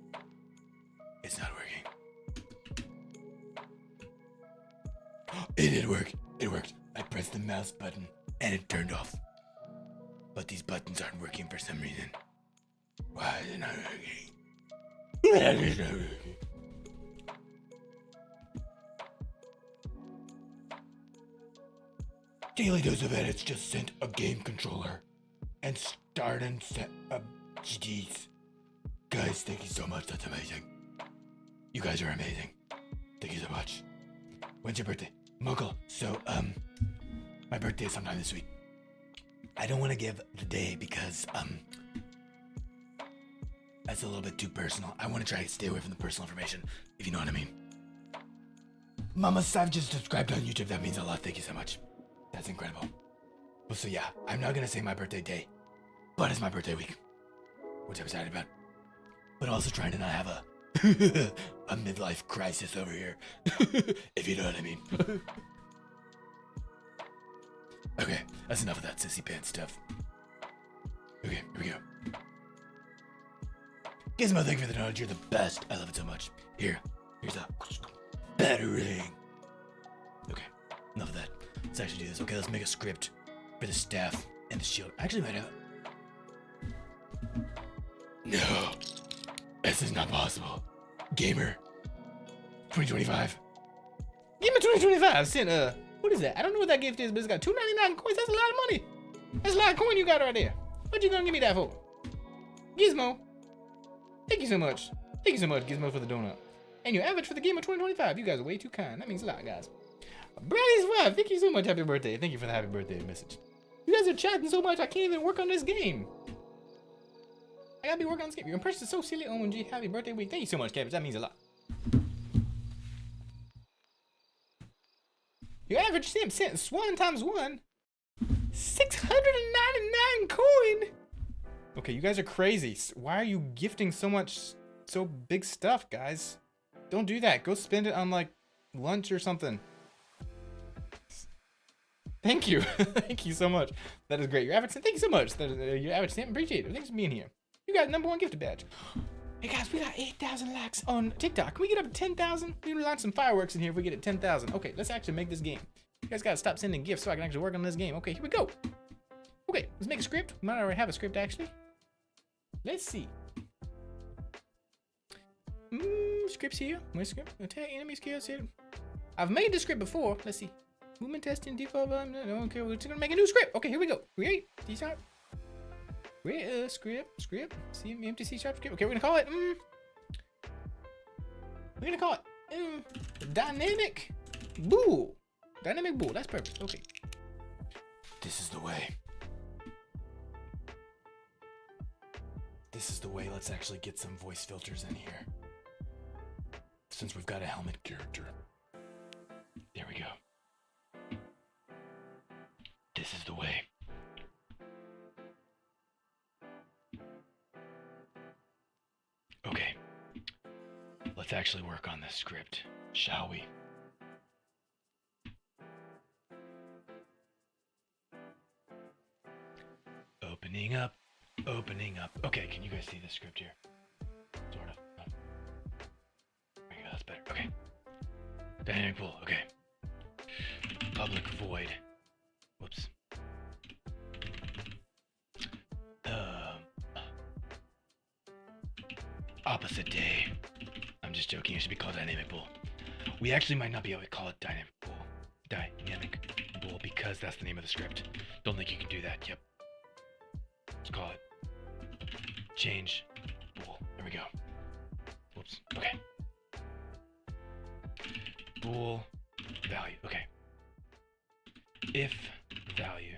It's not working. It did work. It worked. I pressed the mouse button and it turned off. But these buttons aren't working for some reason. Why is it not working? Why is it not working? Daily Dose of Edits just sent a game controller and start and set up GG's. Guys, thank you so much. That's amazing. You guys are amazing. Thank you so much. When's your birthday? Muggle. So, my birthday is sometime this week. I don't want to give the day because, that's a little bit too personal. I want to try to stay away from the personal information, if you know what I mean. Mama Sav just subscribed on YouTube. That means a lot. Thank you so much. That's incredible. Well, so yeah, I'm not gonna say my birthday day, but it's my birthday week, which I'm excited about. But also trying to not have a midlife crisis over here, if you know what I mean. Okay, that's enough of that sissy pants stuff. Okay, here we go. Gizmo, thank you for the knowledge. You're the best. I love it so much. Here's the battering. Okay, enough of that. Let's actually do this. Okay, let's make a script for the staff and the shield. Actually, might have. No, this is not possible. Gamer 2025. Gamer 2025 sent what is that? I don't know what that gift is, but it's got 299 coins. That's a lot of money. That's a lot of coin you got right there. What you gonna give me that for? Gizmo. Thank you so much. Thank you so much, Gizmo, for the donut. And your average for the Gamer 2025. You guys are way too kind. That means a lot, guys. Bradley's wife, thank you so much. Happy birthday. Thank you for the happy birthday message. You guys are chatting so much, I can't even work on this game. I gotta be working on this game. Your impression is so silly. OMG, happy birthday week. Thank you so much, Cabbage. That means a lot. Your average simp sentence 1 times 1. 699 coin. Okay, you guys are crazy. Why are you gifting so much, so big stuff, guys? Don't do that. Go spend it on like lunch or something. Thank you. Thank you so much. That is great. Your average, thank you so much. Your average stamp, appreciate it. Thanks for being here. You got #1 gifted badge. Hey guys, we got 8,000 likes on TikTok. Can we get up to 10,000? We can launch some fireworks in here if we get it 10,000. Okay, let's actually make this game. You guys gotta stop sending gifts so I can actually work on this game. Okay, here we go. Okay, let's make a script. We might already have a script actually. Let's see. Scripts here. My script. Attack enemy skills here. I've made the script before. Let's see. Movement testing, default. Okay, we're just gonna make a new script. Okay, here we go. Create C#. Create a script. See, empty C# script. Okay, we're gonna call it. We're gonna call it dynamic bool. Dynamic bull. That's perfect. Okay. This is the way. This is the way. Let's actually get some voice filters in here. Since we've got a helmet character. There we go. This is the way. Okay. Let's actually work on this script, shall we? Opening up. Opening up. Okay, can you guys see the script here? Sort of. No. There you go, that's better. Okay. Dynamic pool. Okay. Public void. Whoops. Opposite day. I'm just joking. It should be called dynamic pool. We actually might not be able to call it dynamic pool. Dynamic pool because that's the name of the script. Don't think you can do that. Yep. Let's call it change bool. There we go. Whoops. Okay. Bool value. Okay. If value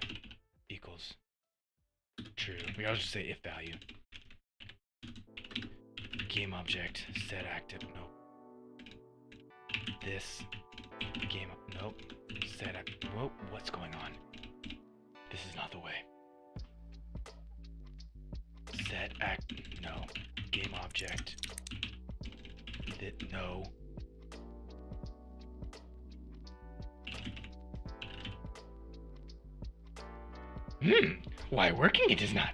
equals true. We always just say if value. Game object set active. Nope. This game. Nope. Set active. Whoa. What's going on? This is not the way. Set act. No. Game object. That no. Why working it is not.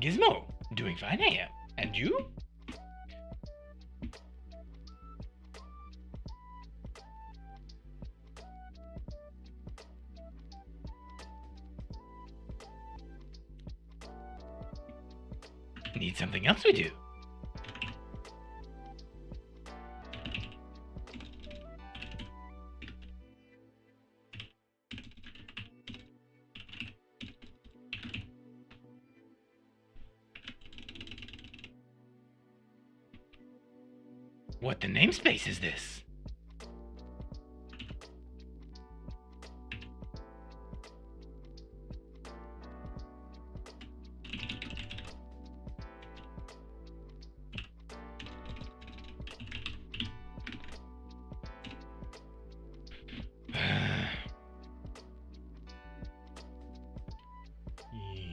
Gizmo, doing fine here. And you? Need something else we do. What the namespace is this?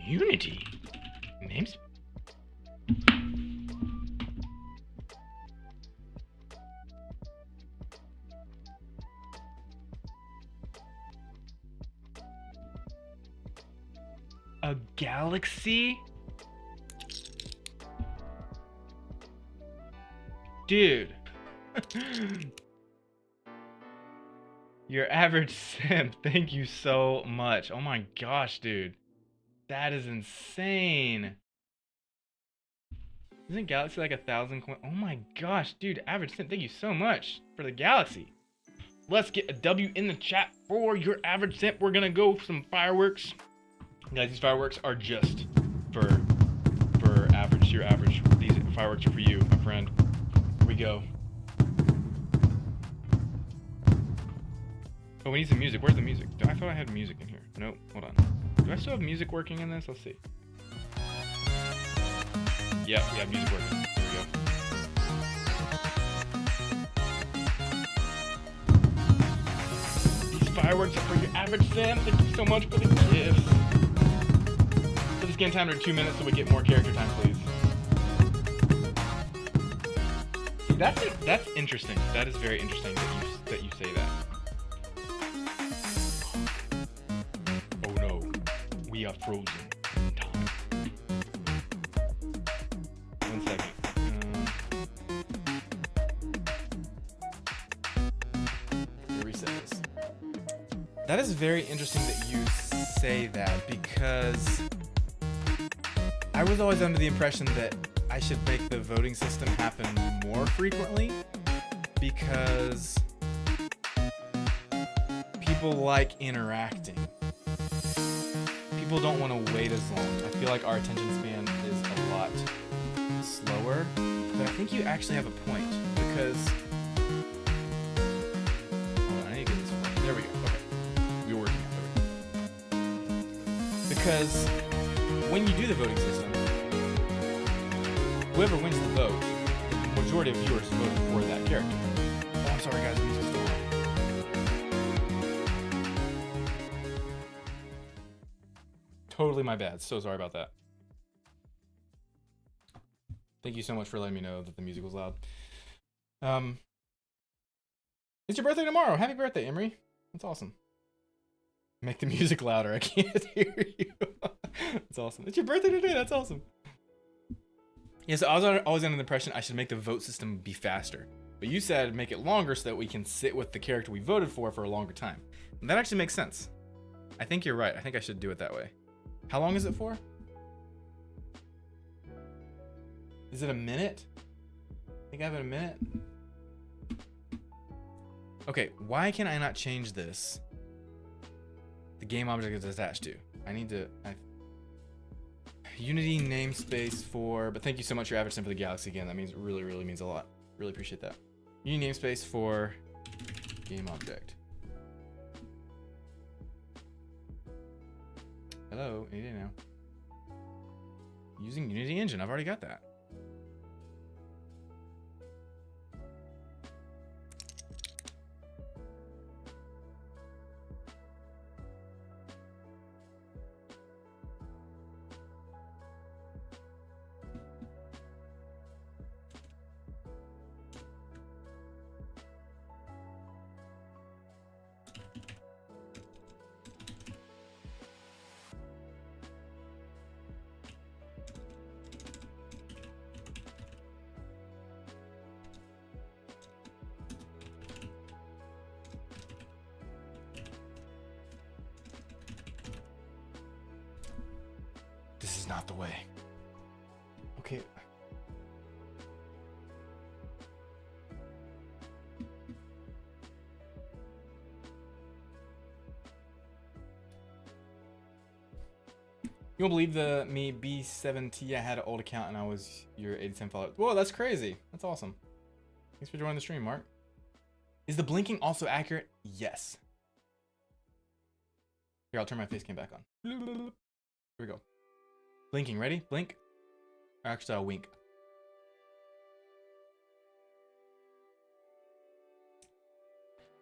Unity. Names? A galaxy? Dude. Your average simp. Thank you so much. Oh my gosh, dude. That is insane. Isn't Galaxy like 1,000 coins? Oh my gosh, dude. Average simp. Thank you so much for the Galaxy. Let's get a W in the chat for your average simp. We're gonna go with some fireworks. Guys, these fireworks are just for average. Your average. These fireworks are for you, my friend. Here we go. Oh, we need some music. Where's the music? I thought I had music in here. Nope. Hold on. Do I still have music working in this? Let's see. Yep, we have music working. There we go. These fireworks are for your average Sam. Thank you so much for the gifts. Put this game timer to 2 minutes so we get more character time, please. See, that's interesting. That is very interesting that you say that. Oh no, we are frozen in time. 1 second. Reset this. That is very interesting that you say that, because I was always under the impression that I should make the voting system happen more frequently, because people like interacting. People don't want to wait as long. I feel like our attention span is a lot slower But I think you actually have a point because. Hold on, I need to get this one. There we go. Okay. We were working out. There we go. Because when you do the voting system, whoever wins the vote, the majority of viewers voted for that character. Oh, I'm sorry, guys. The music's still on. Totally my bad. So sorry about that. Thank you so much for letting me know that the music was loud. It's your birthday tomorrow. Happy birthday, Emery. That's awesome. Make the music louder. I can't hear you. That's awesome. It's your birthday today. That's awesome. Yes, I was always under the impression I should make the vote system be faster. But you said make it longer so that we can sit with the character we voted for a longer time. And that actually makes sense. I think you're right. I think I should do it that way. How long is it for? Is it a minute? I think I have it a minute. Okay, why can I not change this? The game object is attached to. I need to. Unity namespace for. But thank you so much, your Everton, for the Galaxy again. That means really means a lot. Really appreciate that. Unity namespace for game object. Hello, any day now. Using Unity Engine. I've already got that. This is not the way. Okay. You won't believe me B7T. I had an old account and I was your 87 followers. Whoa, that's crazy. That's awesome. Thanks for joining the stream, Mark. Is the blinking also accurate? Yes. Here, I'll turn my face cam back on. Here we go. Blinking, ready? Blink. Or actually, I'll wink.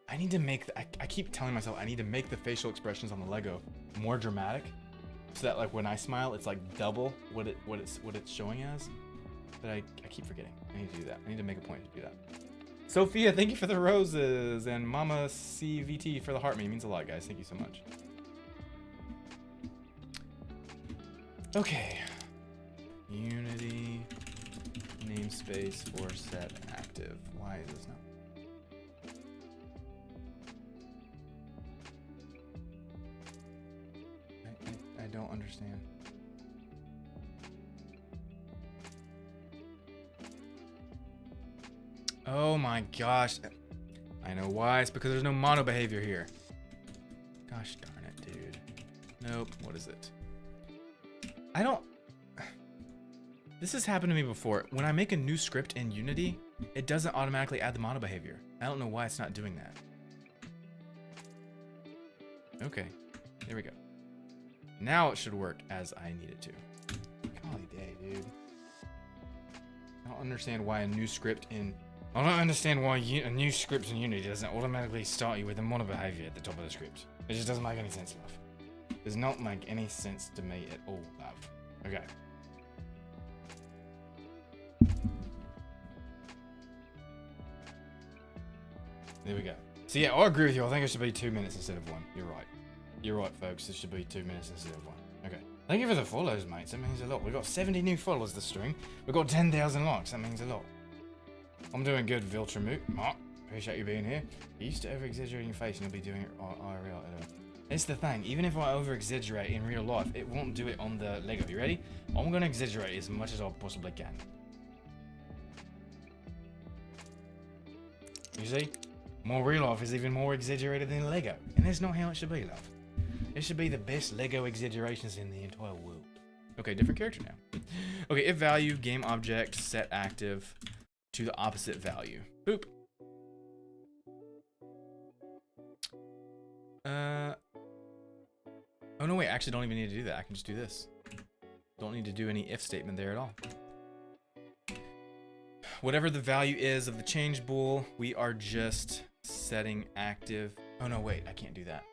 I need to make I keep telling myself I need to make the facial expressions on the Lego more dramatic, so that like when I smile, it's like double what it's showing as. But I keep forgetting. I need to do that. I need to make a point to do that. Sophia, thank you for the roses, and Mama CVT for the heart. It means a lot, guys. Thank you so much. Okay. Unity namespace for set active. Why is this not? I don't understand. Oh my gosh. I know why. It's because there's no mono behavior here. Gosh darn it, dude. Nope. What is it? I don't... This has happened to me before. When I make a new script in Unity, it doesn't automatically add the mono behavior. I don't know why it's not doing that. Okay. There we go. Now it should work as I need it to. Golly day, dude. I don't understand why a new script in... I don't understand why a new script in Unity doesn't automatically start you with a mono behavior at the top of the script. It just doesn't make any sense, love. Does not make any sense to me at all, love. Okay. There we go. So yeah, I agree with you. I think it should be 2 minutes instead of 1. You're right. You're right, folks. It should be 2 minutes instead of 1. Okay. Thank you for the follows, mates. That means a lot. We've got 70 new followers this stream. We've got 10,000 likes. That means a lot. I'm doing good, Viltramute. Mark, appreciate you being here. You used to over-exaggerating your face and you'll be doing it IRL. It's the thing. Even if I over-exaggerate in real life, it won't do it on the Lego. You ready? I'm going to exaggerate as much as I possibly can. You see? More real life is even more exaggerated than Lego. And that's not how it should be, love. It should be the best Lego exaggerations in the entire world. Okay, different character now. Okay, if value, game object, set active to the opposite value. Boop. Oh no, wait, I actually don't even need to do that. I can just do this. Don't need to do any if statement there at all. Whatever the value is of the change bool, we are just setting active. Oh no, wait, I can't do that.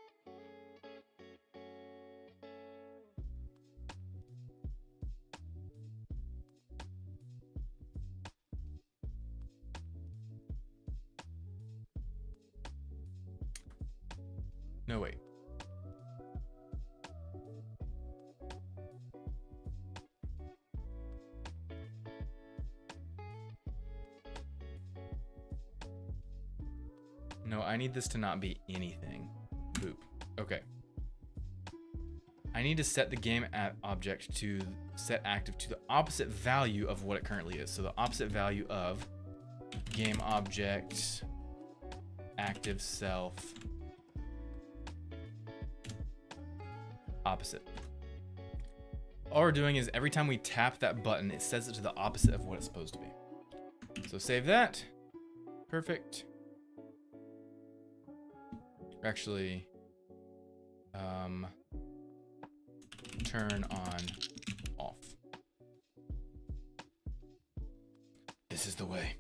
No, wait. No, I need this to not be anything. Boop. Okay. I need to set the game object to set active to the opposite value of what it currently is. So the opposite value of game object active self opposite. All we're doing is every time we tap that button, it sets it to the opposite of what it's supposed to be. So save that. Perfect. Actually, turn on off. This is the way.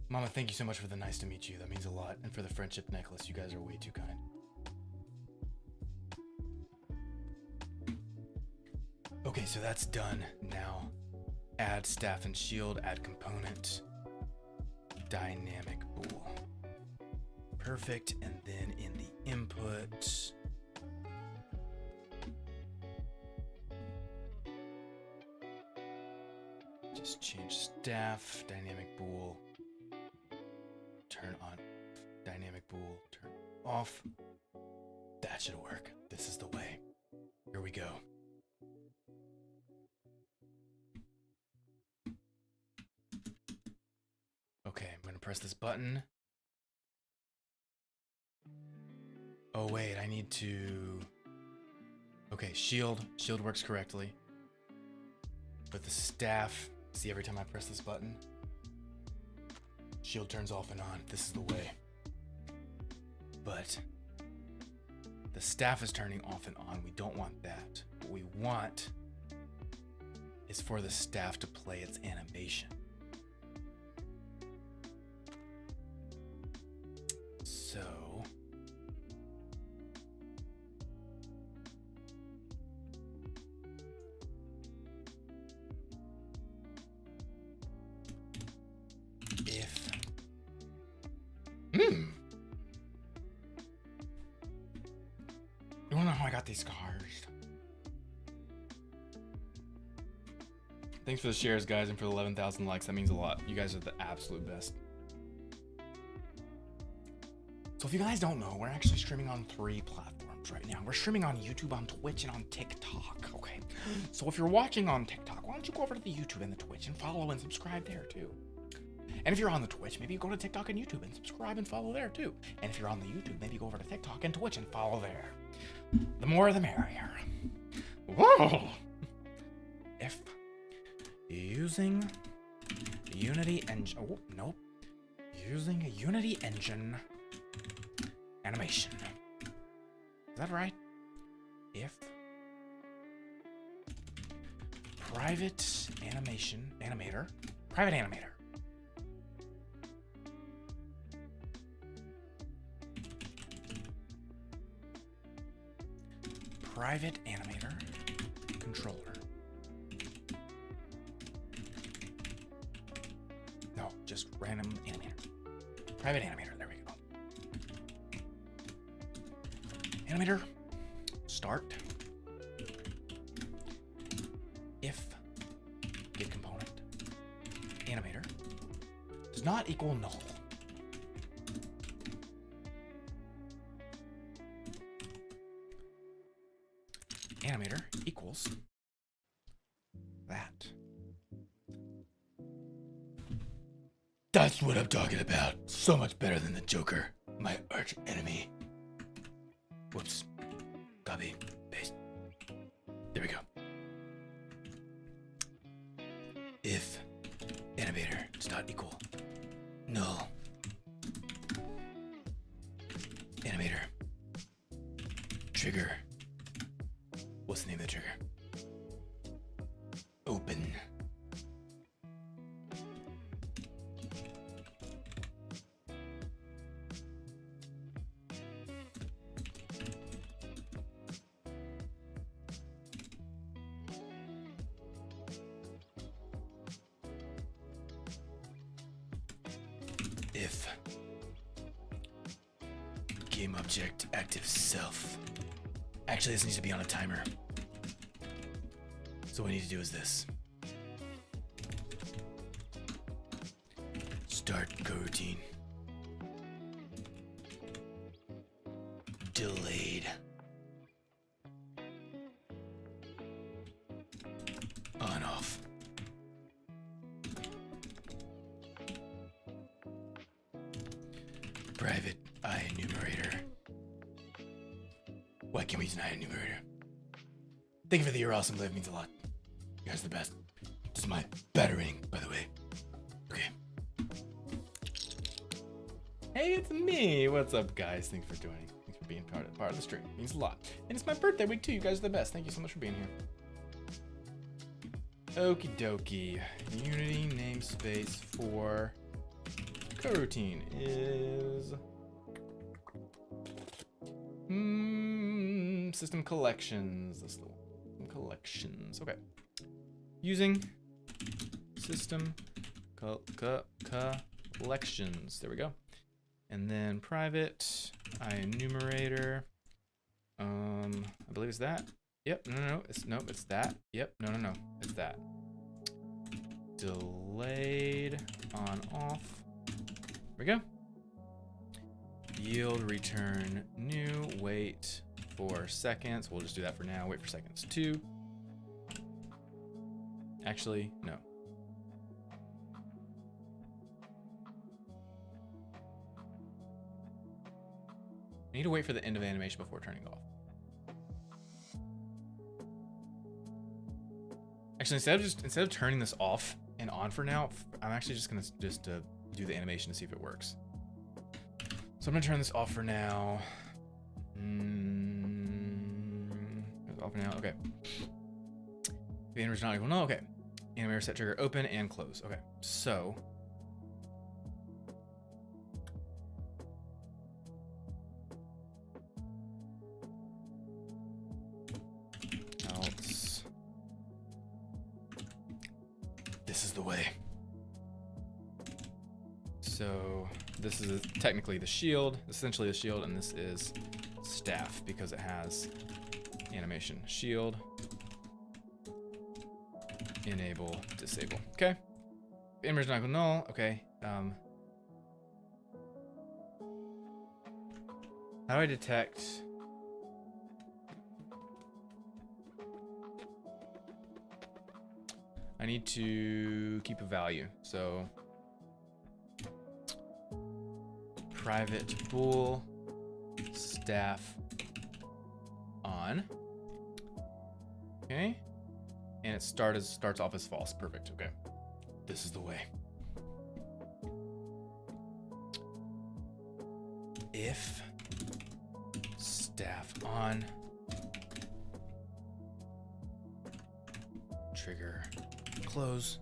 Mama, thank you so much for the nice to meet you. That means a lot. And for the friendship necklace, you guys are way too kind. Okay, so that's done. Now, add staff and shield, add component, dynamic bool. Perfect, and then in the input, just change staff, dynamic bool, turn on, dynamic bool, turn off. That should work. This is the way. Here we go. Okay, I'm gonna press this button. Oh wait, I need to... Okay, shield works correctly. But the staff, see every time I press this button, shield turns off and on. This is the way. But the staff is turning off and on. We don't want that. What we want is for the staff to play its animation. So if you wanna know how I got these scars? Thanks for the shares, guys, and for the 11,000 likes. That means a lot. You guys are the absolute best. So if you guys don't know, we're actually streaming on 3 platforms right now. We're streaming on YouTube, on Twitch, and on TikTok, okay? So if you're watching on TikTok, why don't you go over to the YouTube and the Twitch and follow and subscribe there too? And if you're on the Twitch, maybe you go to TikTok and YouTube and subscribe and follow there too. And if you're on the YouTube, maybe go over to TikTok and Twitch and follow there. The more the merrier. Whoa! If using Unity Engine, oh, nope. Using a Unity Engine animation. Is that right? If private animation, private animator. Private animator controller. No, just random animator. Private animator, there we go. Animator, start. If get component animator does not equal null. Animator equals that. That's what I'm talking about. So much better than the Joker, my arch enemy. Whoops. Copy. Paste. dot equal null. Animator. Trigger. What's the name of the trigger? Open. If game object active self. Actually, this needs to be on a timer. So what we need to do is this. Start coroutine. Delayed. On off. Private I enumerator. Why can't we use an I enumerator? Thank you for the You're Awesome Live, means a lot. You guys are the best. This is my battering, by the way. Okay. Hey, it's me. What's up, guys? Thanks for joining. Thanks for being part of the stream. It means a lot. And it's my birthday week too. You guys are the best. Thank you so much for being here. Okie dokie. Unity namespace for coroutine is system collections. This little collections. Okay. Using system collections. There we go. And then private I enumerator. I believe it's that. Yep. No. It's that. Yep. No. It's that. Delayed on off. There we go. Yield return new. Wait for seconds. We'll just do that for now. Wait for seconds 2. Actually, no. I need to wait for the end of animation before turning it off. Actually, instead of turning this off and on for now, I'm actually just gonna do the animation to see if it works. So I'm gonna turn this off for now. It's off for now. Okay. The animator is not equal. No. Okay. Animator set trigger open and close. Okay. So. Else. This is the way. So this is technically the shield, essentially the shield, and this is staff because it has animation. Shield, enable, disable. Okay. Image not equal null. Okay. How do I detect? I need to keep a value. So private bool staff on. Okay. And it starts off as false. Perfect. Okay. This is the way. If staff on trigger close,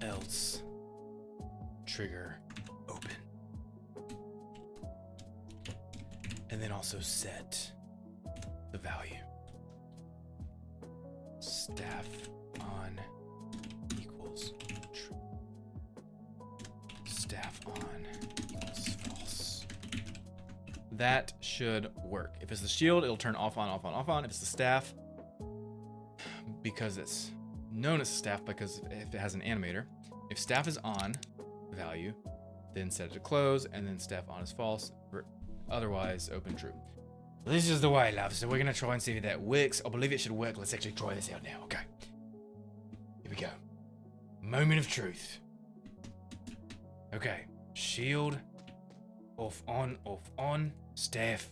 else trigger open, and then also set the value. Staff on equals true. Staff on equals false. That should work. If it's the shield, it'll turn off on, off on, off on. If it's the staff, because it's known as staff because if it has an animator, if staff is on value, then set it to close, and then staff on is false. Otherwise, open true. This is the way, love. So we're gonna try and see if that works. I believe it should work. Let's actually try this out now. Okay. Here we go. Moment of truth. Okay. Shield. Off, on. Staff.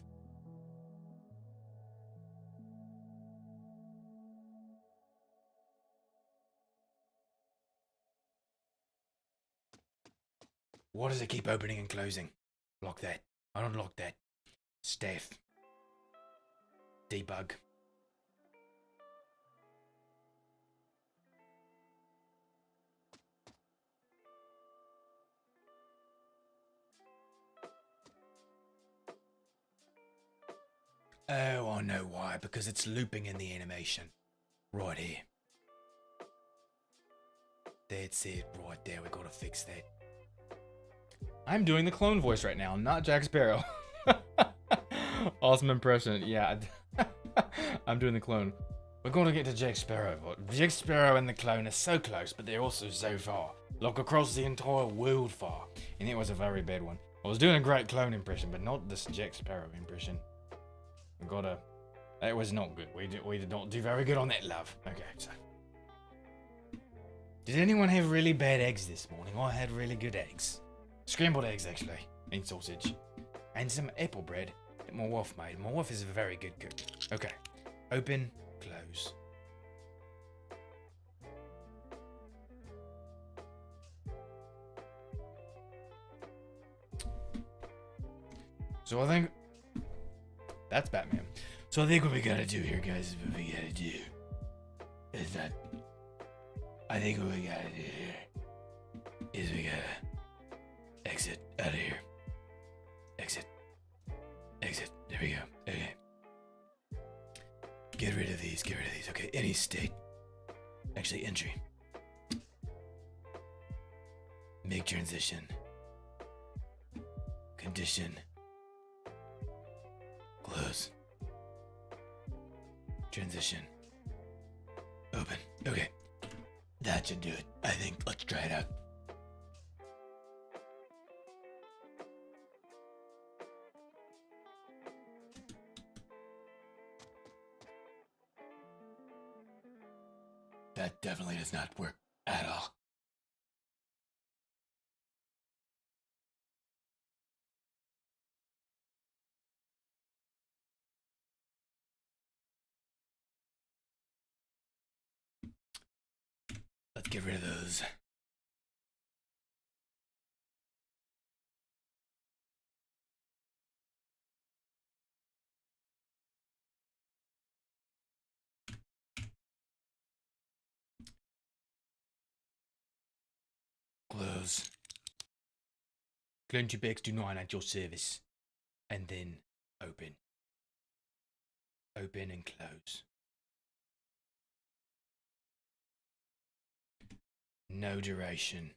Why does it keep opening and closing? Lock that. I don't lock that. Staff. Debug. Oh, I know why. Because it's looping in the animation. Right here. That's it. Right there. We gotta fix that. I'm doing the clone voice right now, not Jack Sparrow. Awesome impression. Yeah. I'm doing the clone. We're gonna get to Jack Sparrow, but Jack Sparrow and the clone are so close, but they're also so far. Like across the entire world far. And it was a very bad one. I was doing a great clone impression, but not this Jack Sparrow impression. We gotta... That was not good. We did not do very good on that, love. Okay, so... Did anyone have really bad eggs this morning? I had really good eggs. Scrambled eggs, actually. And sausage. And some apple bread that my wife made. My wife is a very good cook. Okay. Open, close. So I think that's Batman. So I think what we gotta do here, guys, is what we gotta do is that I think what we gotta do here is we gotta exit out of here. Exit. Exit. There we go. Okay. Get rid of these. Get rid of these. Okay. Any state. Actually, entry. Make transition. Condition. Close. Transition. Open. Okay. That should do it. I think. Let's try it out. That definitely does not work at all. Let's get rid of those. Close. Clone Bags do 9 at your service. And then open. Open and close. No duration.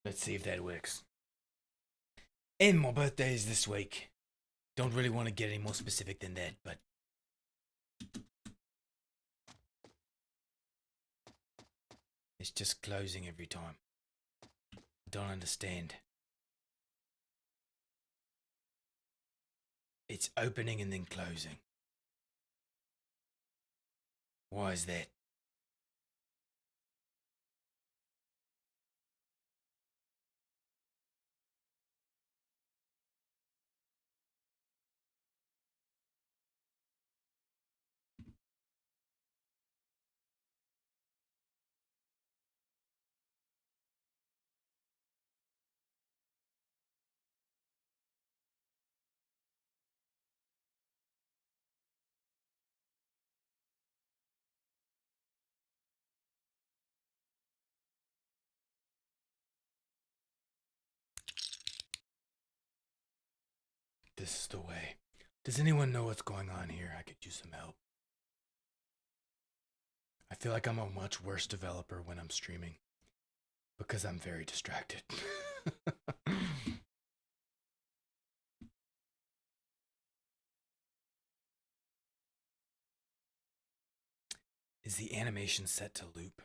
Let's see if that works. And my birthday is this week. Don't really want to get any more specific than that, but... It's just closing every time. I don't understand. It's opening and then closing. Why is that? This is the way. Does anyone know what's going on here? I could use some help. I feel like I'm a much worse developer when I'm streaming because I'm very distracted. Is the animation set to loop?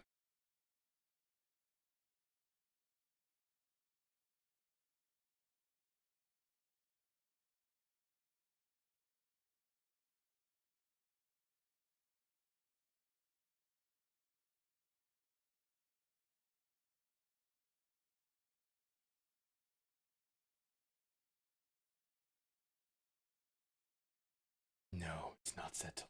It's not settled.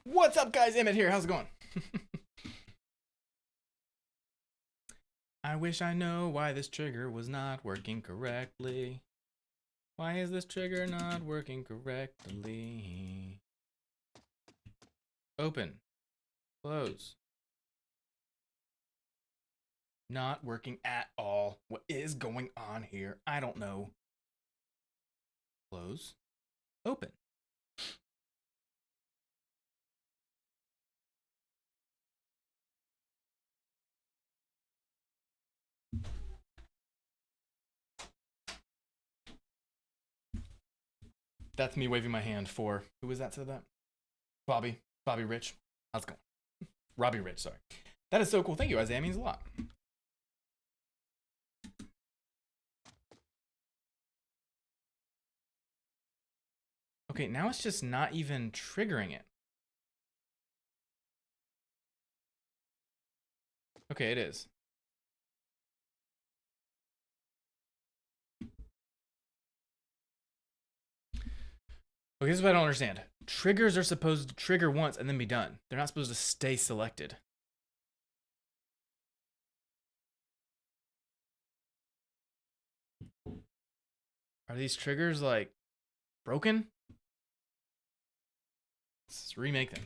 What's up, guys? Emmett here. How's it going? I wish I know why this trigger was not working correctly. Why is this trigger not working correctly? Open. Close. Not working at all. What is going on here? I don't know. Close. Open. That's me waving my hand for, who was that said that? Bobby Rich. How's it going? Robbie Rich, sorry. That is so cool. Thank you, Isaiah. It means a lot. Okay, now it's just not even triggering it. Okay, it is. Okay, this is what I don't understand. Triggers are supposed to trigger once and then be done. They're not supposed to stay selected. Are these triggers, like, broken? Let's remake them.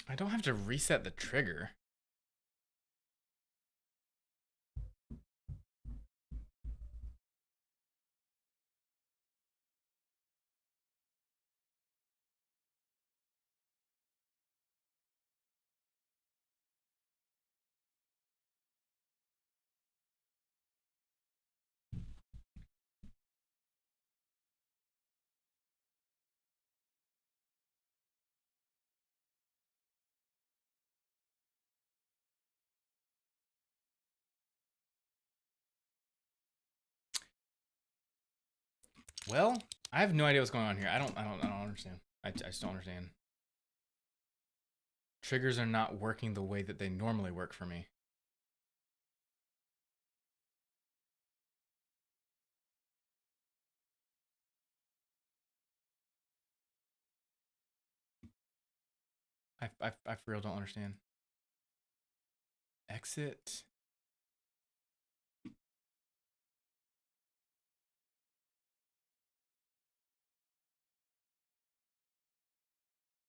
I don't have to reset the trigger. Well, I have no idea what's going on here. I don't understand. I just don't understand. Triggers are not working the way that they normally work for me. I for real don't understand. Exit.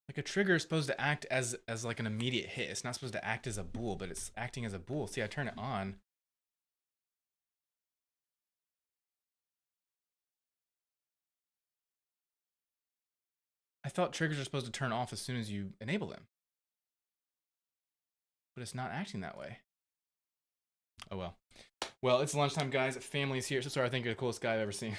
Like a trigger is supposed to act as like an immediate hit. It's not supposed to act as a bool, but it's acting as a bool. See, I turn it on. I thought triggers are supposed to turn off as soon as you enable them. But it's not acting that way. Oh well. Well, it's lunchtime, guys. Family's here. So sorry, I think you're the coolest guy I've ever seen.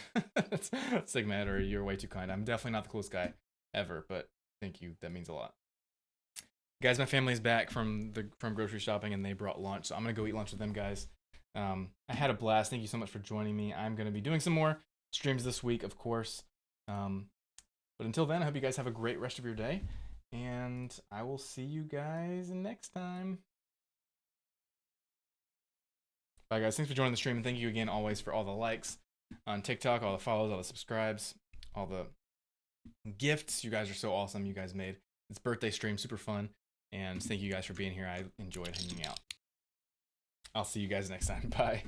Sigma, or you're way too kind. I'm definitely not the coolest guy ever, but thank you. That means a lot. Guys, my family's back from grocery shopping, and they brought lunch, so I'm gonna go eat lunch with them, guys. I had a blast. Thank you so much for joining me. I'm gonna be doing some more streams this week, of course. But until then, I hope you guys have a great rest of your day, and I will see you guys next time. Bye, guys. Thanks for joining the stream, and thank you again always for all the likes on TikTok, all the follows, all the subscribes, all the gifts. You guys are so awesome. You guys made this birthday stream super fun, and thank you guys for being here. I enjoyed hanging out. I'll see you guys next time. Bye.